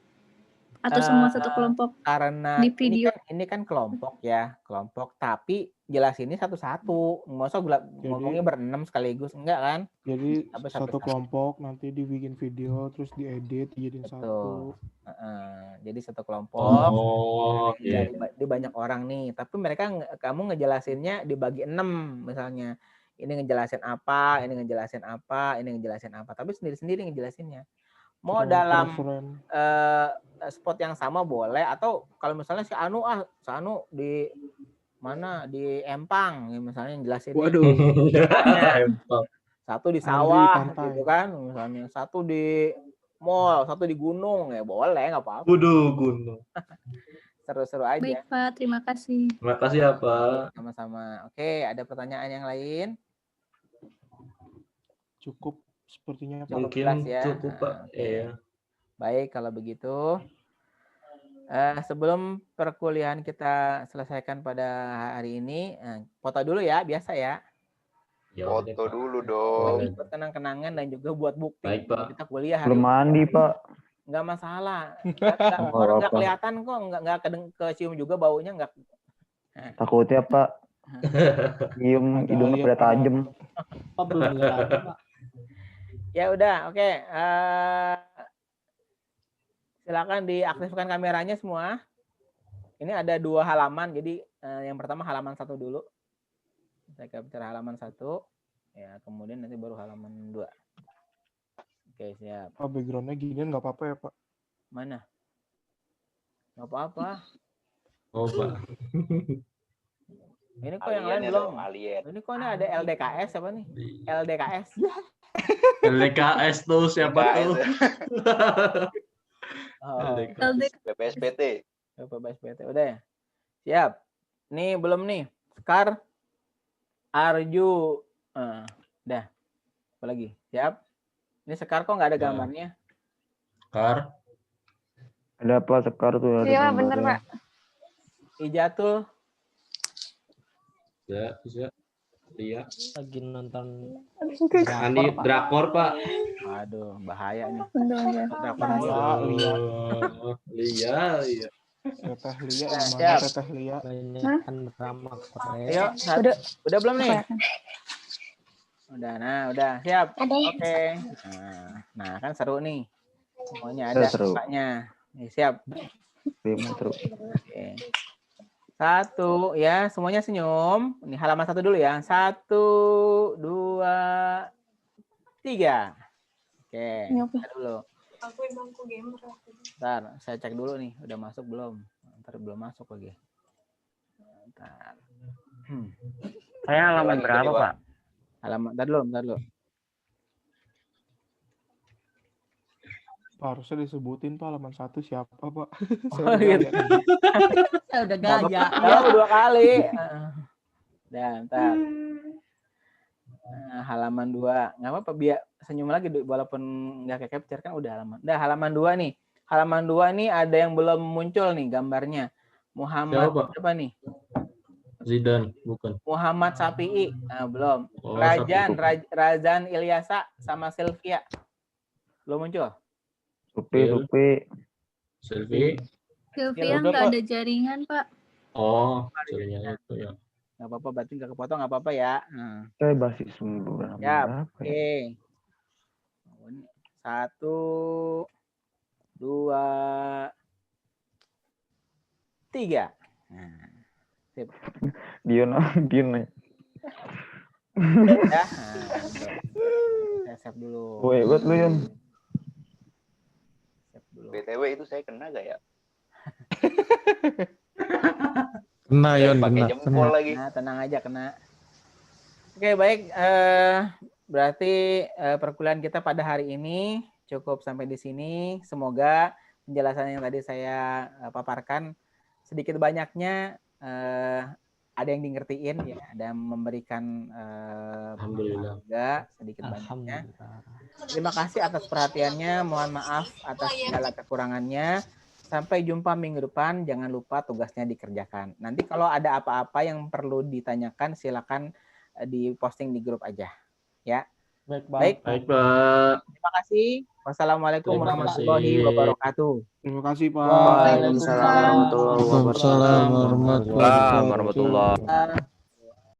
[SPEAKER 2] Atau semua satu kelompok
[SPEAKER 1] Karena
[SPEAKER 2] di video?
[SPEAKER 1] ini kan kelompok ya, kelompok. Tapi jelasinnya satu-satu. Nggak usah ngomongnya berenam sekaligus, enggak kan?
[SPEAKER 3] Jadi
[SPEAKER 1] Tapi
[SPEAKER 3] satu kelompok nanti dibikin video, terus diedit, dijadiin satu.
[SPEAKER 1] Jadi satu kelompok.
[SPEAKER 6] Oh, iya.
[SPEAKER 1] Di banyak orang nih. Tapi kamu ngejelasinnya dibagi 6 misalnya. Ini ngejelasin apa, ini ngejelasin apa, ini ngejelasin apa. Tapi sendiri-sendiri ngejelasinnya. Mau dalam spot yang sama boleh, atau kalau misalnya si Anu di mana, di Empang ya, misalnya jelasin.
[SPEAKER 6] Waduh. Empang.
[SPEAKER 1] Satu di sawah gitu kan, misalnya satu di mall, satu di gunung, ya boleh, nggak apa-apa.
[SPEAKER 6] Waduh, gunung.
[SPEAKER 1] Seru-seru aja.
[SPEAKER 2] Baik, Pak, terima kasih.
[SPEAKER 6] Terima kasih ya, Pak.
[SPEAKER 1] Sama-sama. Oke, ada pertanyaan yang lain?
[SPEAKER 3] Cukup sepertinya, Pak.
[SPEAKER 6] Mungkin
[SPEAKER 1] ya.
[SPEAKER 6] cukup, Pak. Iya.
[SPEAKER 1] Baik, kalau begitu. Sebelum perkuliahan kita selesaikan pada hari ini, foto dulu ya, biasa ya.
[SPEAKER 5] Foto dulu dong.
[SPEAKER 1] Buat kenang-kenangan dan juga buat bukti.
[SPEAKER 6] Baik, Pak.
[SPEAKER 1] Kita kuliah.
[SPEAKER 7] Belum mandi, Pak.
[SPEAKER 1] Nggak masalah. Orang nggak kelihatan kok, nggak kecium juga baunya, nggak.
[SPEAKER 7] Takutnya, Pak. Hidungnya pada tajam.
[SPEAKER 8] Pak belum lagi, Pak.
[SPEAKER 1] Ya udah, oke. Silakan diaktifkan kameranya semua. Ini ada 2 halaman, jadi yang pertama halaman 1 dulu. Saya capture halaman 1, ya kemudian nanti baru halaman 2. Oke, siap.
[SPEAKER 3] Pak, backgroundnya ginian nggak apa-apa ya, Pak?
[SPEAKER 1] Mana? Nggak apa-apa.
[SPEAKER 6] Oh, Pak.
[SPEAKER 1] Ini kok yang lain belum? Ini kok ini ada LDKS apa nih? LDKS.
[SPEAKER 6] LDKS tuh siapa tuh?
[SPEAKER 5] BPSPT.
[SPEAKER 1] BPSPT udah ya? Siap. Nih belum nih. Sekar Arju. Udah. Apa lagi? Siap? Ini Sekar kok nggak ada
[SPEAKER 6] Ya.
[SPEAKER 1] gambarnya?
[SPEAKER 6] Kar.
[SPEAKER 7] Ada apa Sekar tuh? Ada
[SPEAKER 9] Iya, bener,
[SPEAKER 7] gambarnya.
[SPEAKER 9] Pak.
[SPEAKER 1] Ijatul.
[SPEAKER 6] Bisa. Iya.
[SPEAKER 8] Lagi nonton
[SPEAKER 6] Andi drakor, Pak.
[SPEAKER 1] Aduh, bahaya nih.
[SPEAKER 9] Bentar.
[SPEAKER 1] Drakor
[SPEAKER 3] Lia,
[SPEAKER 1] mulu.
[SPEAKER 3] Lia.
[SPEAKER 6] Iya.
[SPEAKER 3] Teteh Lia
[SPEAKER 1] Nah,
[SPEAKER 3] gimana
[SPEAKER 1] siap.
[SPEAKER 3] Teteh Lia?
[SPEAKER 8] banyak drama
[SPEAKER 1] Ayo,
[SPEAKER 8] Korea.
[SPEAKER 1] udah belum nih?
[SPEAKER 9] Apa?
[SPEAKER 1] Udah, siap.
[SPEAKER 9] Ada.
[SPEAKER 1] Oke. Nah, kan seru nih. Semuanya ada
[SPEAKER 7] Seru.
[SPEAKER 1] mukanya. Nih, siap.
[SPEAKER 7] Prima seru.
[SPEAKER 1] Oke. 1 ya, semuanya senyum. Ini halaman 1 dulu ya. 1, 2, 3. Oke,
[SPEAKER 9] Nyapa.
[SPEAKER 1] kita dulu. Bentar, saya cek dulu nih, udah masuk belum? Ntar belum masuk lagi. Bentar.
[SPEAKER 4] Saya halaman
[SPEAKER 5] Lagi
[SPEAKER 4] berapa,
[SPEAKER 5] tadi, Pak.
[SPEAKER 4] Pak?
[SPEAKER 1] Halaman, bentar dulu.
[SPEAKER 3] Pak, harusnya disebutin Pak halaman 1 siapa Pak?
[SPEAKER 1] Oh, gitu.
[SPEAKER 8] Saya udah
[SPEAKER 1] Nggak
[SPEAKER 8] gaya.
[SPEAKER 1] apa-apa, nggak apa-apa, 2 kali. Udah, bentar. Nah, halaman 2. Nggak apa-apa, biar senyum lagi walaupun nggak ke-capture kan udah halaman. Udah, halaman 2 nih. Halaman 2 nih ada yang belum muncul nih gambarnya. Muhammad
[SPEAKER 6] Siapa?
[SPEAKER 1] apa nih?
[SPEAKER 6] Zidan, bukan.
[SPEAKER 1] Muhammad Sapi'i. Nah, belum.
[SPEAKER 6] Oh,
[SPEAKER 1] Razan Ilyasa sama Sylvia. Belum muncul.
[SPEAKER 7] Supi.
[SPEAKER 6] Selfie.
[SPEAKER 2] Sylvia
[SPEAKER 3] udah,
[SPEAKER 2] nggak
[SPEAKER 3] Pak.
[SPEAKER 2] ada jaringan, Pak.
[SPEAKER 6] Oh, jadinya itu ya.
[SPEAKER 1] Nggak apa-apa, berarti nggak kepotong, nggak apa-apa ya. Nah,
[SPEAKER 7] Saya basis berapa?
[SPEAKER 1] siap.
[SPEAKER 7] Berapa ya?
[SPEAKER 1] Oke. 1, 2, 3. Nah, sip.
[SPEAKER 7] Dion.
[SPEAKER 1] Ya. Nah, saya save dulu.
[SPEAKER 7] Woi, buat lu Yon.
[SPEAKER 1] Save dulu.
[SPEAKER 5] BTW itu saya kena gak ya?
[SPEAKER 3] Kena
[SPEAKER 5] Saya pakai jempol lagi.
[SPEAKER 1] Nah, tenang aja kena. Oke, baik. Berarti perkuliahan kita pada hari ini cukup sampai di sini. Semoga penjelasan yang tadi saya paparkan sedikit banyaknya ada yang di ngertiin ya, ada yang memberikan
[SPEAKER 6] Alhamdulillah.
[SPEAKER 1] juga sedikit banyaknya.
[SPEAKER 8] Alhamdulillah.
[SPEAKER 1] Terima kasih atas perhatiannya. Mohon maaf atas segala kekurangannya. Sampai jumpa minggu depan. Jangan lupa tugasnya dikerjakan. Nanti kalau ada apa-apa yang perlu ditanyakan, silakan diposting di grup aja. Ya.
[SPEAKER 8] Baik, Pak.
[SPEAKER 1] Baik.
[SPEAKER 6] Baik, Pak.
[SPEAKER 1] Terima kasih. Wassalamualaikum
[SPEAKER 6] Terima
[SPEAKER 1] warahmatullahi
[SPEAKER 6] kasih.
[SPEAKER 1] wabarakatuh.
[SPEAKER 3] Terima kasih Pak.
[SPEAKER 5] Waalaikumsalam warahmatullahi wabarakatuh.
[SPEAKER 3] Waalaikumsalam
[SPEAKER 5] warahmatullahi wabarakatuh.